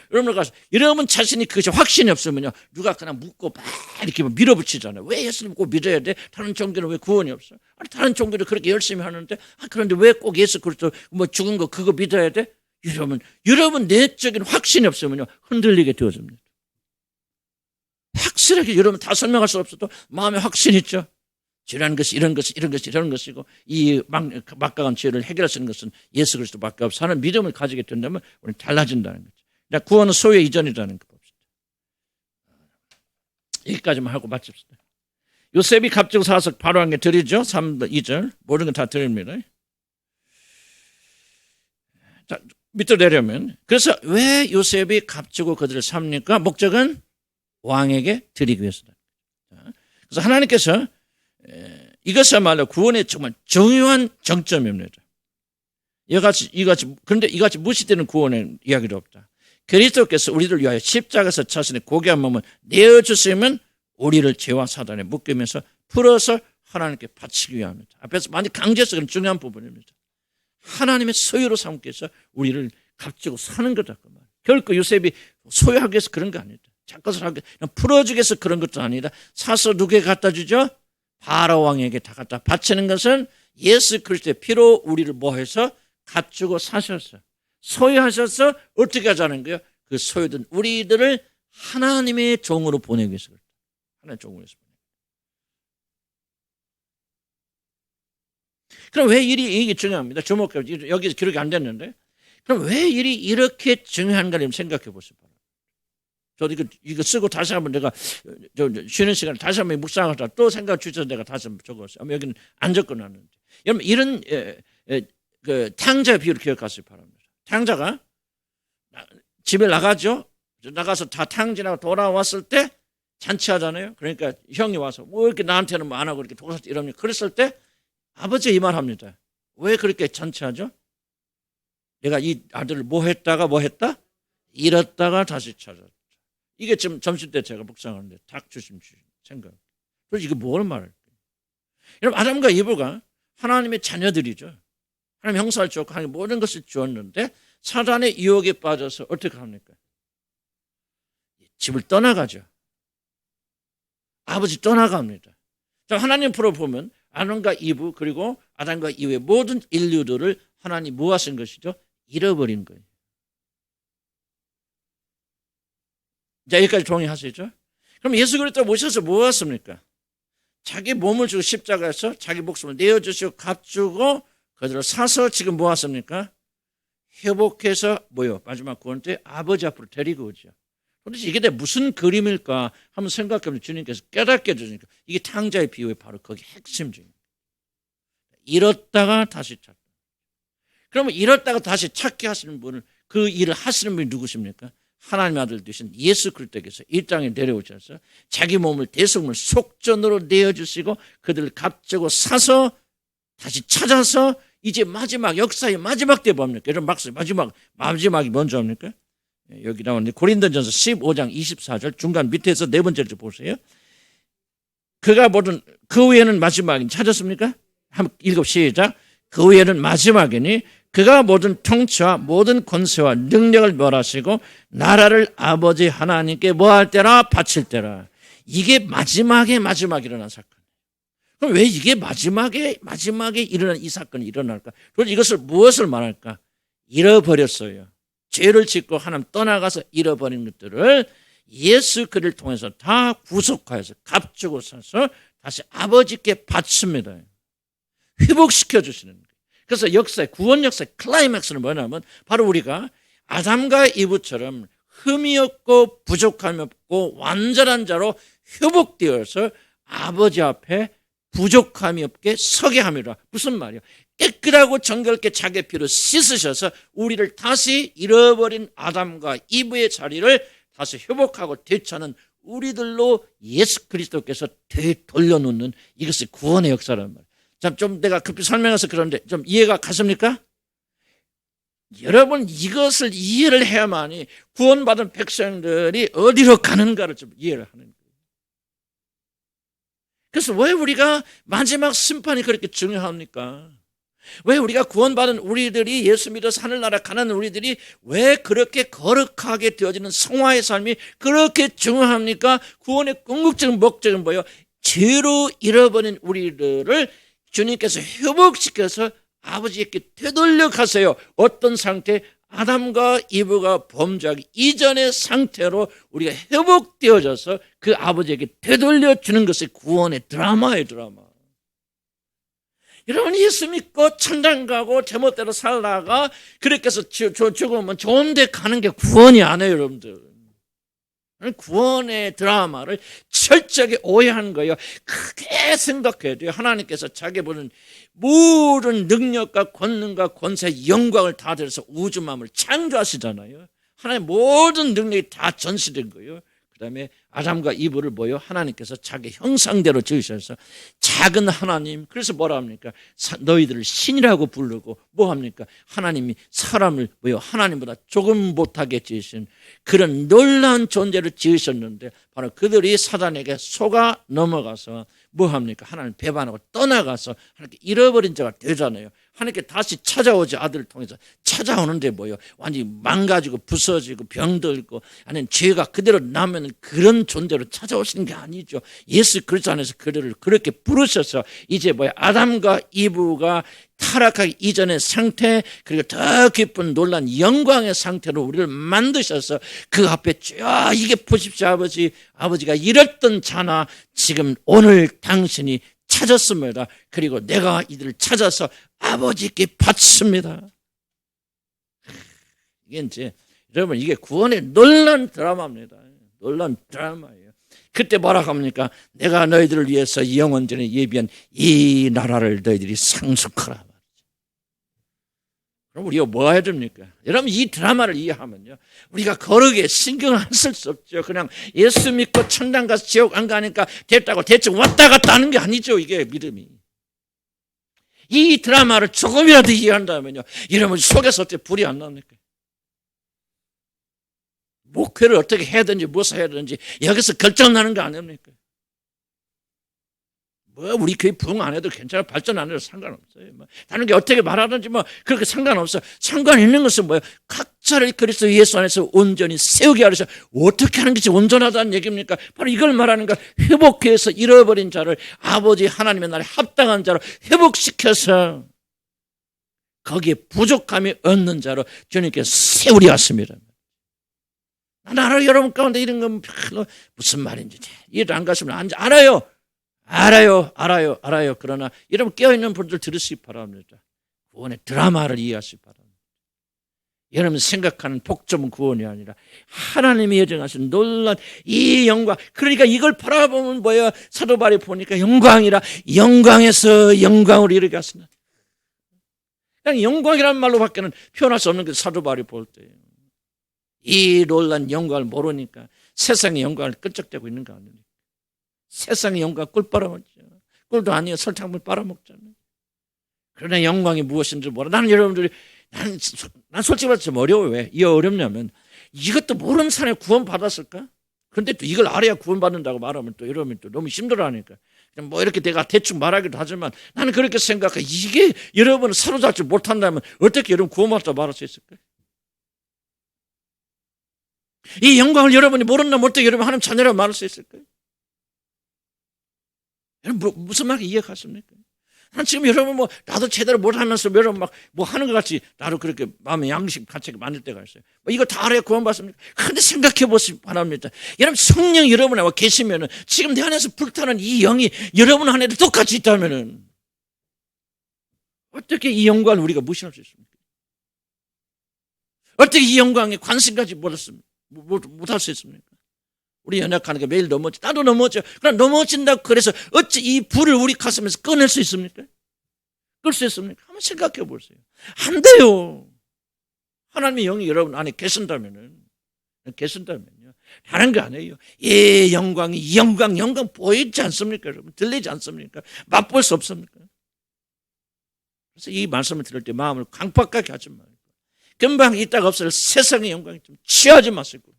여러분 자신이 그것이 확신이 없으면요, 누가 그냥 묻고 막 이렇게 밀어붙이잖아요. 왜 예수님 꼭 믿어야 돼? 다른 종교는 왜 구원이 없어? 아니 다른 종교도 그렇게 열심히 하는데 그런데 왜 꼭 예수 그리스도 뭐 죽은 거 그거 믿어야 돼? 여러분 내적인 확신이 없으면요 흔들리게 되어집니다. 확실하게 여러분 다 설명할 수 없어도 마음에 확신이 있죠. 죄라는 것이 이런 것이고 이 막강한 죄를 해결할 수 있는 것은 예수 그리스도밖에 없어 하는 믿음을 가지게 된다면 우리는 달라진다는 거죠. 구원은 소유 이전이라는 거 봅시다. 여기까지만 하고 마칩시다. 요셉이 값지고 사서 바로에게 드리죠. 3절 2절 모든 건 다 드립니다. 자, 밑으로 내려면 그래서 왜 요셉이 값지고 그들을 삽니까? 목적은 왕에게 드리기 위해서다. 그래서 하나님께서 이것야말로 구원의 정말 중요한 정점입니다. 그런데 이같이 무시되는 구원의 이야기도 없다. 그리스도께서 우리를 위하여 십자가에서 자신의 고귀한 몸을 내어주시면 우리를 죄와 사단에 묶이면서 풀어서 하나님께 바치기 위함이다. 앞에서 많이 강조해서 그런 중요한 부분입니다. 하나님의 소유로 삼기 위해서 우리를 값지고 사는 거다. 결코 요셉이 소유하기 위해서 그런 거 아니다. 자것을 하기 위해서 풀어주기 위해서 그런 것도 아니다. 사서 누구에게 갖다 주죠? 바로 왕에게 다 갖다 바치는 것은 예수 그리스도의 피로 우리를 뭐해서 값주고 사셔서 소유하셔서 어떻게 하자는 거예요? 그 소유된 우리들을 하나님의 종으로 보내기 위해서 그렇다. 하나님의 종으로 해서 보내기. 그럼 왜 이게 중요합니다. 주목해. 여기 기록이 안 됐는데 그럼 왜 일이 이렇게 중요한가를 생각해 보세요. 저도 이거 쓰고 다시 한번 내가 쉬는 시간에 다시 한번 묵상하다 또 생각 주셔서 내가 다시 한번 적었어요. 여기는 안 적어놨는데. 여러분 이런 그 탕자 비유를 기억하시기 바랍니다. 탕자가 집에 나가죠. 나가서 다 탕진하고 돌아왔을 때 잔치하잖아요. 그러니까 형이 와서 뭐 이렇게 나한테는 뭐 안 하고 이렇게 도와서 이럽니까? 그랬을 때 아버지가 이 말 합니다. 왜 그렇게 잔치하죠? 내가 이 아들을 뭐 했다? 잃었다가 다시 찾았다. 이게 지금 점심 때 제가 묵상하는데 딱 주신 생각. 그래서 이게 뭘 말할까요? 여러분 아담과 이브가 하나님의 자녀들이죠. 하나님 형상을 주었고 하나님 모든 것을 주었는데 사단의 유혹에 빠져서 어떻게 합니까? 집을 떠나가죠. 아버지 떠나갑니다. 자, 하나님 프로 보면 아담과 이브 그리고 아담과 이브의 모든 인류들을 하나님 뭐 하신 것이죠? 잃어버린 거예요. 자, 여기까지 동의하시죠? 그럼 예수 그리스도가 모셔서 뭐 하십니까? 자기 몸을 주고 십자가에서 자기 목숨을 내어주시고 값주고 그들을 사서 지금 뭐 하십니까? 회복해서 뭐요? 마지막 구원 때 아버지 앞으로 데리고 오죠. 도대체 이게 무슨 그림일까 한번 생각해보면 주님께서 깨닫게 해주니까 이게 탕자의 비유의 바로 거기 핵심적입니다. 잃었다가 다시 찾다. 그러면 잃었다가 다시 찾게 하시는 분을 그 일을 하시는 분이 누구십니까? 하나님의 아들 되신 예수 그리스도께서 이 땅에 내려오셔서 자기 몸을 대속물 속전으로 내어주시고 그들을 값지고 사서 다시 찾아서 이제 마지막 역사의 마지막 때 뭡니까? 여러분 마지막이 뭔지 압니까? 여기 나오는데 고린도전서 15장 24절 중간 밑에서 네 번째를 보세요. 그가 모든 그 후에는 마지막이니 찾았습니까? 한번 읽어 시작. 그 후에는 마지막이니 그가 모든 통치와 모든 권세와 능력을 멸하시고 나라를 아버지 하나님께 뭐할 때라 바칠 때라. 이게 마지막에 일어난 사건. 그럼 왜 이게 마지막에 일어난 이 사건이 일어날까? 그래서 이것을 무엇을 말할까? 잃어버렸어요. 죄를 짓고 하나님 떠나가서 잃어버린 것들을 예수 그리스도를 통해서 다 구속하여서 값주고 사서 다시 아버지께 바칩니다. 회복시켜 주시는 거예요. 그래서 역사의 구원 역사의 클라이맥스는 뭐냐면 바로 우리가 아담과 이브처럼 흠이 없고 부족함이 없고 완전한 자로 회복되어서 아버지 앞에 부족함이 없게 서게 합니다. 무슨 말이에요? 깨끗하고 정결케 자기 피로 씻으셔서 우리를 다시 잃어버린 아담과 이브의 자리를 다시 회복하고 되찾는 우리들로 예수 그리스도께서 되돌려놓는 이것이 구원의 역사란 말이에요. 좀 내가 급히 설명해서 그런데 좀 이해가 가십니까? 여러분 이것을 이해를 해야만이 구원받은 백성들이 어디로 가는가를 좀 이해를 하는 거예요. 그래서 왜 우리가 마지막 심판이 그렇게 중요합니까? 왜 우리가 구원받은 우리들이 예수 믿어서 하늘나라 가는 우리들이 왜 그렇게 거룩하게 되어지는 성화의 삶이 그렇게 중요합니까? 구원의 궁극적인 목적은 뭐예요? 죄로 잃어버린 우리들을 주님께서 회복시켜서 아버지께 되돌려 가세요. 어떤 상태? 아담과 이브가 범죄하기 이전의 상태로 우리가 회복되어져서 그 아버지에게 되돌려 주는 것이 구원의 드라마예요. 드라마. 여러분 예수 믿고 천당 가고 제멋대로 살다가 그렇게 해서 죽으면 좋은 데 가는 게 구원이 아니에요. 여러분들. 구원의 드라마를 철저하게 오해한 거예요. 크게 생각해야 돼요. 하나님께서 자기 보는 모든 능력과 권능과 권세 영광을 다 들여서 우주만을 창조하시잖아요. 하나님 모든 능력이 다 전시된 거예요. 그 다음에 아담과 이브를 뭐요? 하나님께서 자기 형상대로 지으셔서 작은 하나님, 그래서 뭐라 합니까? 너희들을 신이라고 부르고 뭐 합니까? 하나님이 사람을 뭐요? 하나님보다 조금 못하게 지으신 그런 놀라운 존재를 지으셨는데 바로 그들이 사단에게 속아 넘어가서 뭐 합니까? 하나님 배반하고 떠나가서 하나님께 잃어버린 자가 되잖아요. 하나님께 다시 찾아오지 아들을 통해서 찾아오는데 뭐요? 완전히 망가지고 부서지고 병들고 아니면 죄가 그대로 나면 그런 존재로 찾아오시는 게 아니죠. 예수 그리스도 안에서 그들을 그렇게 부르셔서 이제 뭐야? 아담과 이브가 타락하기 이전의 상태 그리고 더 깊은 놀란 영광의 상태로 우리를 만드셔서 그 앞에 이게 보십시오 아버지가 이랬던 자나 지금 오늘 당신이 찾았습니다. 그리고 내가 이들을 찾아서 아버지께 바칩니다. 이게 이제 여러분 이게 구원의 놀란 드라마입니다. 놀란 드라마예요. 그때 뭐라고 합니까? 내가 너희들을 위해서 영원전에 예비한 이 나라를 너희들이 상속하라. 그럼 우리가 뭐 해야 됩니까? 여러분 이 드라마를 이해하면요 우리가 거룩에 신경을 안 쓸 수 없죠. 그냥 예수 믿고 천당 가서 지옥 안 가니까 됐다고 대충 왔다 갔다 하는 게 아니죠. 이게 믿음이. 이 드라마를 조금이라도 이해한다면요 이러면 속에서 어떻게 불이 안 납니까? 목회를 어떻게 해야 되는지 무엇을 해야 되는지 여기서 결정나는 거 아닙니까? 뭐 우리 교회 부흥 안 해도 괜찮아, 발전 안 해도 상관없어요. 뭐 다른 게 어떻게 말하든지 뭐 그렇게 상관없어. 상관 있는 것은 뭐예요? 각자를 그리스도 예수 안에서 온전히 세우게 하셔서 어떻게 하는 것이 온전하다는 얘기입니까? 바로 이걸 말하는 거야. 회복해서 잃어버린 자를 아버지 하나님의 나라에 합당한 자로 회복시켜서 거기에 부족함이 없는 자로 주님께서 세우려 하십니다. 나는 여러분 가운데 이런 건 별로 무슨 말인지 이해도 안 가시면 알아요. 그러나 여러분 깨어있는 분들 들으시기 바랍니다. 구원의 드라마를 이해하시기 바랍니다. 여러분 생각하는 복잡한 구원이 아니라 하나님이 예정하신 놀란 이 영광. 그러니까 이걸 바라보면 뭐예요? 사도 바울이 보니까 영광이라 영광에서 영광으로 이르게 하시는. 그냥 영광이라는 말로밖에는 표현할 수 없는 게 사도 바울이 볼 때예요. 이 놀란 영광을 모르니까 세상의 영광을 끈적대고 있는 거 아닙니까? 세상의 영광 꿀 빨아먹죠. 꿀도 아니에요. 설탕물 빨아먹잖아요. 그러나 영광이 무엇인지 몰라. 나는 여러분들이 난 솔직히 말해서 좀 어려워요. 왜? 이게 어렵냐면 이것도 모르는 사람이 구원받았을까? 그런데 또 이걸 알아야 구원받는다고 말하면 또 이러면 또 너무 힘들어하니까 그냥 뭐 이렇게 내가 대충 말하기도 하지만 나는 그렇게 생각해. 이게 여러분을 사로잡지 못한다면 어떻게 여러분 구원받았다 말할 수 있을까요? 이 영광을 여러분이 모른다면 어떻게 여러분 하나님 자녀라고 말할 수 있을까요? 무슨 말인지 이해가십니까? 지금 여러분 나도 제대로 못하면서 여러분 뭐 하는 것 같이 나도 그렇게 마음의 양심 같이 만들 때가 있어요. 이거 다 알아야 구원받습니까? 근데 생각해 보시기 바랍니다. 여러분 성령 여러분 안에 계시면은 지금 내 안에서 불타는 이 영이 여러분 안에도 똑같이 있다면은 어떻게 이 영광을 우리가 무시할 수 있습니까? 어떻게 이 영광에 관심까지 못할 수 있습니까? 우리 연약하는 게 매일 넘어져. 나도 넘어져. 그럼 넘어진다고 그래서 어찌 이 불을 우리 가슴에서 꺼낼 수 있습니까? 끌 수 있습니까? 한번 생각해 보세요. 안 돼요. 하나님의 영이 여러분 안에 계신다면요. 다른 거 아니에요. 이 영광이 이 영광 보이지 않습니까? 여러분 들리지 않습니까? 맛볼 수 없습니까? 그래서 이 말씀을 들을 때 마음을 강팍하게 하지 말고 금방 있다가 없을 세상의 영광이 좀 취하지 마시고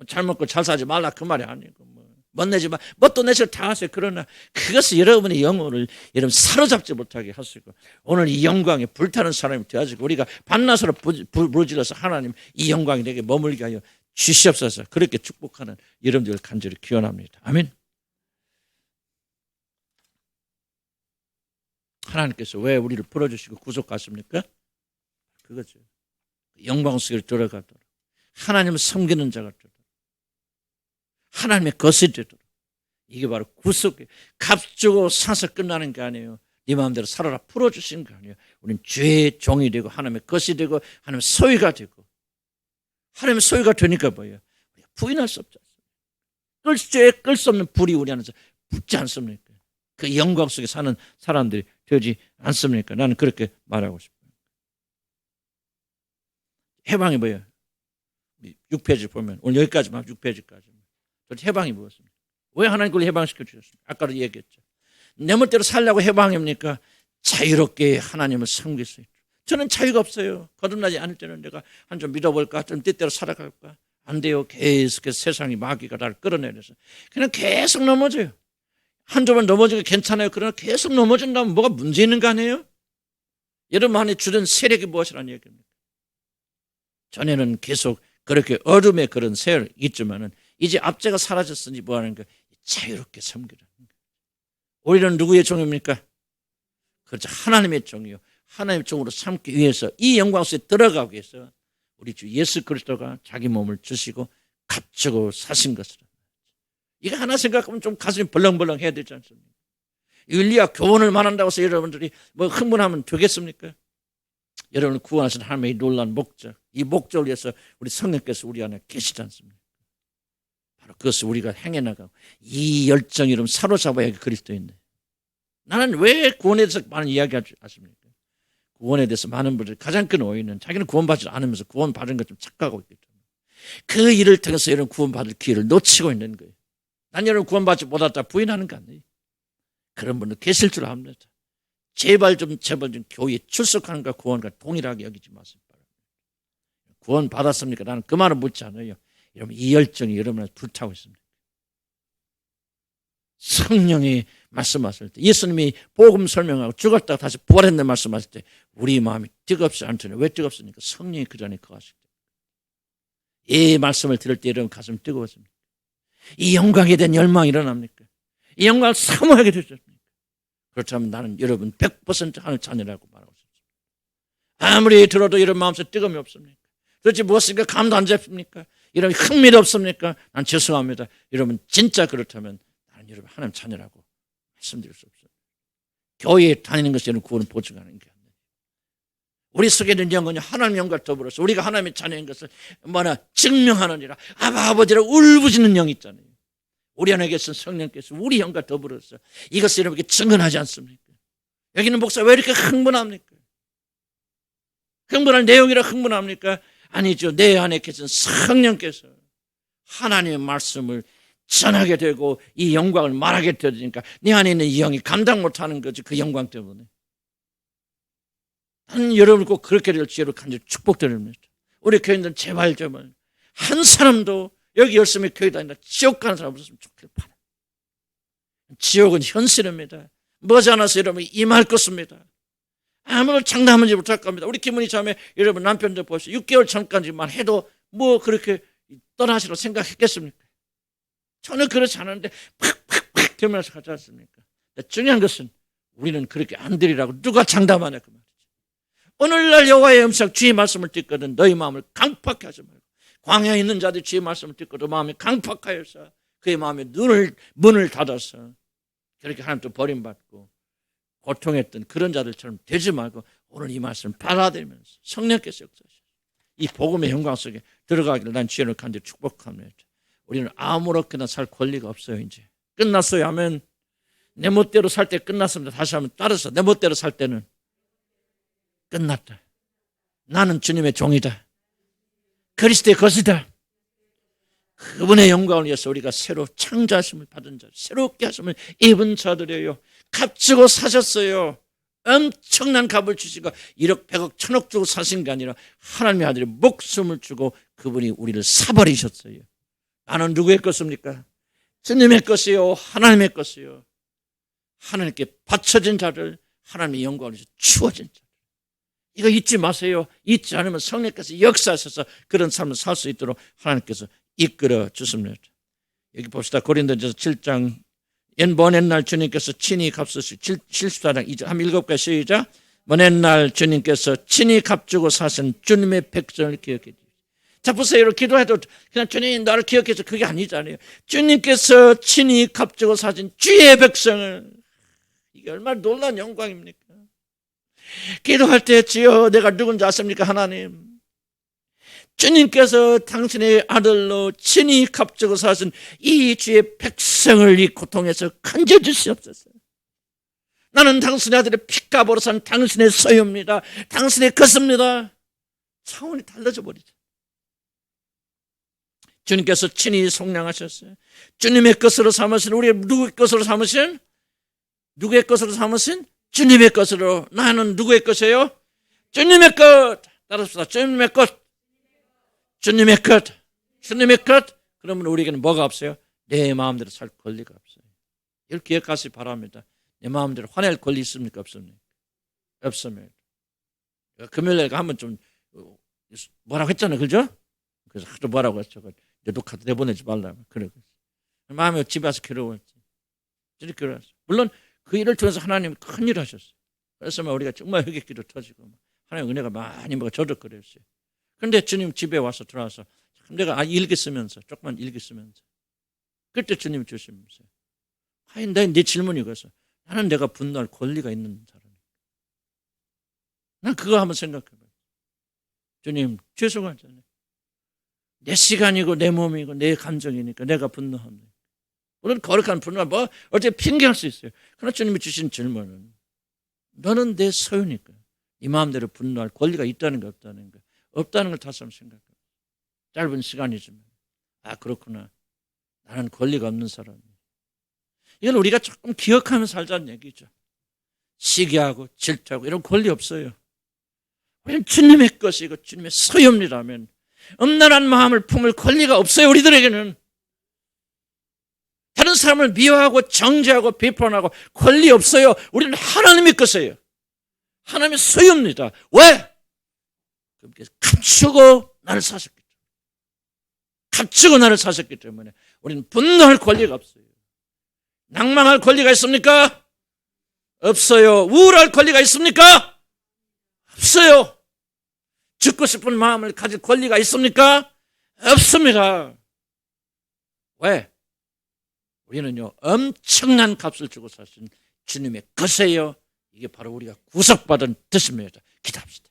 잘 먹고 잘 사지 말라 그 말이 아니고 멋내지 마. 뭣도 내실 다 하세요. 그러나 그것이 여러분의 영혼을 여러분 사로잡지 못하게 하시고 오늘 이 영광에 불타는 사람이 되어지고 우리가 밤낮으로 부르짖어서 하나님 이 영광이 내게 머물게 하여 주시옵소서. 그렇게 축복하는 여러분들을 간절히 기원합니다. 아멘. 하나님께서 왜 우리를 풀어주시고 구속하십니까? 그거죠. 영광 속에 들어가도록 하나님을 섬기는 자가 되도록 하나님의 것이 되도록 이게 바로 구속이에요. 값주고 사서 끝나는 게 아니에요. 네 마음대로 살아라 풀어주신 거 아니에요. 우리는 주의 종이 되고 하나님의 것이 되고 하나님의 소유가 되고 하나님의 소유가 되니까 뭐예요? 우리가 부인할 수 없지 않습니까? 끌 수 없는 불이 우리 안에서 붙지 않습니까? 그 영광 속에 사는 사람들이 되지 않습니까? 나는 그렇게 말하고 싶어요. 해방이 뭐예요? 6페이지 보면 오늘 여기까지만 6페이지까지 해방이 무엇입니까? 왜 하나님 그걸 해방시켜 주셨습니까? 아까도 얘기했죠. 내 멋대로 살려고 해방입니까? 자유롭게 하나님을 섬길 수 있죠. 저는 자유가 없어요. 거듭나지 않을 때는 내가 한 좀 믿어볼까? 좀 뜻대로 살아갈까? 안 돼요. 계속해서 세상이 마귀가 나를 끌어내려서 그냥 계속 넘어져요. 한두 번 넘어지고 괜찮아요. 그러나 계속 넘어진다면 뭐가 문제 있는 거 아니에요? 여러분 안에 주된 세력이 무엇이라는 얘기입니까? 전에는 계속 그렇게 어둠의 그런 세력이 있지만은 이제 압제가 사라졌으니 뭐 하는 거 자유롭게 섬기라는 거. 우리는 누구의 종입니까? 그렇죠. 하나님의 종이요. 하나님의 종으로 삼기 위해서 이 영광 속에 들어가기 위해서 우리 주 예수 그리스도가 자기 몸을 주시고 값주고 사신 것을. 이거 하나 생각하면 좀 가슴이 벌렁벌렁 해야 되지 않습니까? 윤리와 교훈을 말한다고 해서 여러분들이 뭐 흥분하면 되겠습니까? 여러분을 구원하신 하나님의 놀라운 목적, 이 목적을 위해서 우리 성령께서 우리 안에 계시지 않습니까? 바로 그것을 우리가 행해나가고 이 열정이 여러분 사로잡아야 그리스도인데 나는 왜 구원에 대해서 많은 이야기 하십니까? 구원에 대해서 많은 분들이 가장 큰 오해는 자기는 구원받지 않으면서 구원받은 것 좀 착각하고 있기 때문에 그 일을 통해서 여러분 구원받을 기회를 놓치고 있는 거예요. 난 여러분 구원받지 못했다 부인하는 거 아니에요. 그런 분들 계실 줄 압니다. 제발 좀 교회에 출석하는 것 구원과 동일하게 여기지 마세요. 구원 받았습니까? 나는 그 말은 묻지 않아요. 여러분 이 열정이 여러분한테 불타고 있습니다. 성령이 말씀하실 때 예수님이 복음 설명하고 죽었다가 다시 부활했는 말씀하실 때 우리 마음이 뜨겁지 않더니 왜 뜨겁습니까? 성령이 그 전에 거하실 때. 이 말씀을 들을 때 여러분 가슴이 뜨거워집니다. 이 영광에 대한 열망이 일어납니까? 이 영광을 사모하게 되셨습니까? 그렇다면 나는 여러분 100% 하늘 자녀라고 말하고 있습니다. 아무리 들어도 이런 마음속에 뜨거움이 없습니까? 도대체 무엇인가 감도 안 잡힙니까? 이런 흥미도 없습니까? 난 죄송합니다. 여러분 진짜 그렇다면 나는 여러분 하나님 자녀라고 말씀드릴 수 없어요. 교회에 다니는 것이 여러분 구원을 보증하는 게 아니에요. 우리 속에 있는 영혼이 하나님 영과 더불어서 우리가 하나님의 자녀인 것을 증명하느니라. 아버지라 울부짖는 영이 있잖아요. 우리 안에 계신 성령께서 우리 영과 더불어서 이것을 여러분에게 증언하지 않습니까? 여기는 목사 왜 이렇게 흥분합니까? 흥분할 내용이라 흥분합니까? 아니죠. 내 안에 계신 성령께서 하나님의 말씀을 전하게 되고 이 영광을 말하게 되니까 내 안에 있는 이 영이 감당 못하는 거지. 그 영광 때문에. 나는 여러분 꼭 그렇게 될 지혜로 간절히 축복드립니다. 우리 교인들 제발 한 사람도 여기 열심히 교회 다니다 지옥 가는 사람 없었으면 좋길 바라요. 지옥은 현실입니다. 머지않아서 여러분 임할 것입니다. 아무런 장담하지 못할 겁니다. 우리 김은희 자매 여러분 남편들 보시오. 6개월 전까지만 해도 뭐 그렇게 떠나시라고 생각했겠습니까? 저는 그렇지 않은데 팍팍팍 되면서 가지 않습니까? 중요한 것은 우리는 그렇게 안 드리라고 누가 장담하냐 그 말이죠. 오늘날 여호와의 음성 주의 말씀을 듣거든 너희 마음을 강팍하게 하지 말고 광야에 있는 자들이 주의 말씀을 듣거든 마음이 강팍하여서 그의 마음에 문을 닫아서 그렇게 하나님도 버림받고 고통했던 그런 자들처럼 되지 말고 오늘 이 말씀을 받아들이면서 성령께서 역사하시고 이 복음의 영광 속에 들어가기를 난 주의 이름으로 간절히 축복합니다. 우리는 아무렇게나 살 권리가 없어요. 이제 끝났어요 하면 내 멋대로 살 때 끝났습니다. 다시 한번 따라서 내 멋대로 살 때는 끝났다. 나는 주님의 종이다. 그리스도의 것이다. 그분의 영광을 위해서 우리가 새로 창조하심을 받은 자, 새롭게 하심을 입은 자들이에요. 값주고 사셨어요. 엄청난 값을 주시고 1억 100억 1000억 주고 사신 게 아니라 하나님의 아들이 목숨을 주고 그분이 우리를 사버리셨어요. 나는 누구의 것입니까? 주님의 것이요 하나님의 것이요. 하나님께 바쳐진 자를 하나님의 영광을 위해서 주어진 자. 이거 잊지 마세요. 잊지 않으면 성령께서 역사하셔서 그런 삶을 살 수 있도록 하나님께서 이끌어 주십니다. 여기 봅시다. 고린도전서 7장 먼 옛날 주님께서 친히 값으시 74장 2절 한번 읽어볼까요? 시작. 먼 옛날 주님께서 친히 값주고 사신 주님의 백성을 기억해 주십시오. 자 보세요. 이렇게 기도해도 그냥 주님 나를 기억해 줘 그게 아니잖아요. 주님께서 친히 값주고 사신 주의 백성을 이게 얼마나 놀라운 영광입니까? 기도할 때 주여 내가 누군지 아십니까? 하나님 주님께서 당신의 아들로 친히 값주고 사신 이 주의 백성을 이 고통에서 건져주시옵소서. 나는 당신의 아들의 피값으로 산 당신의 소유입니다. 당신의 것입니다. 차원이 달라져 버리죠. 주님께서 친히 속량하셨어요. 주님의 것으로 삼으신 우리의 누구의 것으로 삼으신? 누구의 것으로 삼으신? 주님의 것으로. 나는 누구의 것이에요? 주님의 것. 따라합시다. 주님의 것. 주님의 것. 주님의 것. 그러면 우리에게는 뭐가 없어요? 내 마음대로 살 권리가 없어요. 이걸 기억하시기 바랍니다. 내 마음대로 화낼 권리 있습니까? 없습니까? 없습니다. 금요일에 한번 좀 뭐라고 했잖아요. 그죠? 그래서 하도 뭐라고 했죠. 녹화 내보내지 말라고. 그러고 마음에 집에 와서 괴로웠지. 물론 그 일을 통해서 하나님이 큰 일을 하셨어요. 그래서 우리가 정말 회개기도 터지고 하나님의 은혜가 많이 저도 그랬어요. 그런데 주님 집에 와서 들어와서 내가 일기 쓰면서 조금만 일기 쓰면서 그때 주님이 주시면서 내 질문이 그래서 나는 내가 분노할 권리가 있는 사람이야. 난 그거 한번 생각해봐요. 주님 죄송하잖아요. 내 시간이고 내 몸이고 내 감정이니까 내가 분노합니다. 물론 거룩한 분노가 어떻게 핑계할 수 있어요. 그러나 주님이 주신 질문은 너는 내 소유니까 이 마음대로 분노할 권리가 있다는 거 없다는 거 없다는 걸 다시 한번 생각해요. 짧은 시간이지만 그렇구나. 나는 권리가 없는 사람이야. 이건 우리가 조금 기억하면서 살자는 얘기죠. 시기하고 질투하고 이런 권리 없어요. 우리는 주님의 것이고 주님의 소유입니다면 엄란한 마음을 품을 권리가 없어요. 우리들에게는 다른 사람을 미워하고 정죄하고 비판하고 권리 없어요. 우리는 하나님의 것이에요. 하나님의 소유입니다. 왜? 값주고 나를 사셨기 때문에. 값주고 나를 사셨기 때문에 우리는 분노할 권리가 없어요. 낭망할 권리가 있습니까? 없어요. 우울할 권리가 있습니까? 없어요. 죽고 싶은 마음을 가질 권리가 있습니까? 없습니다. 왜? 우리는요 엄청난 값을 주고 사신 주님의 것이에요. 이게 바로 우리가 구속받은 뜻입니다. 기도합시다.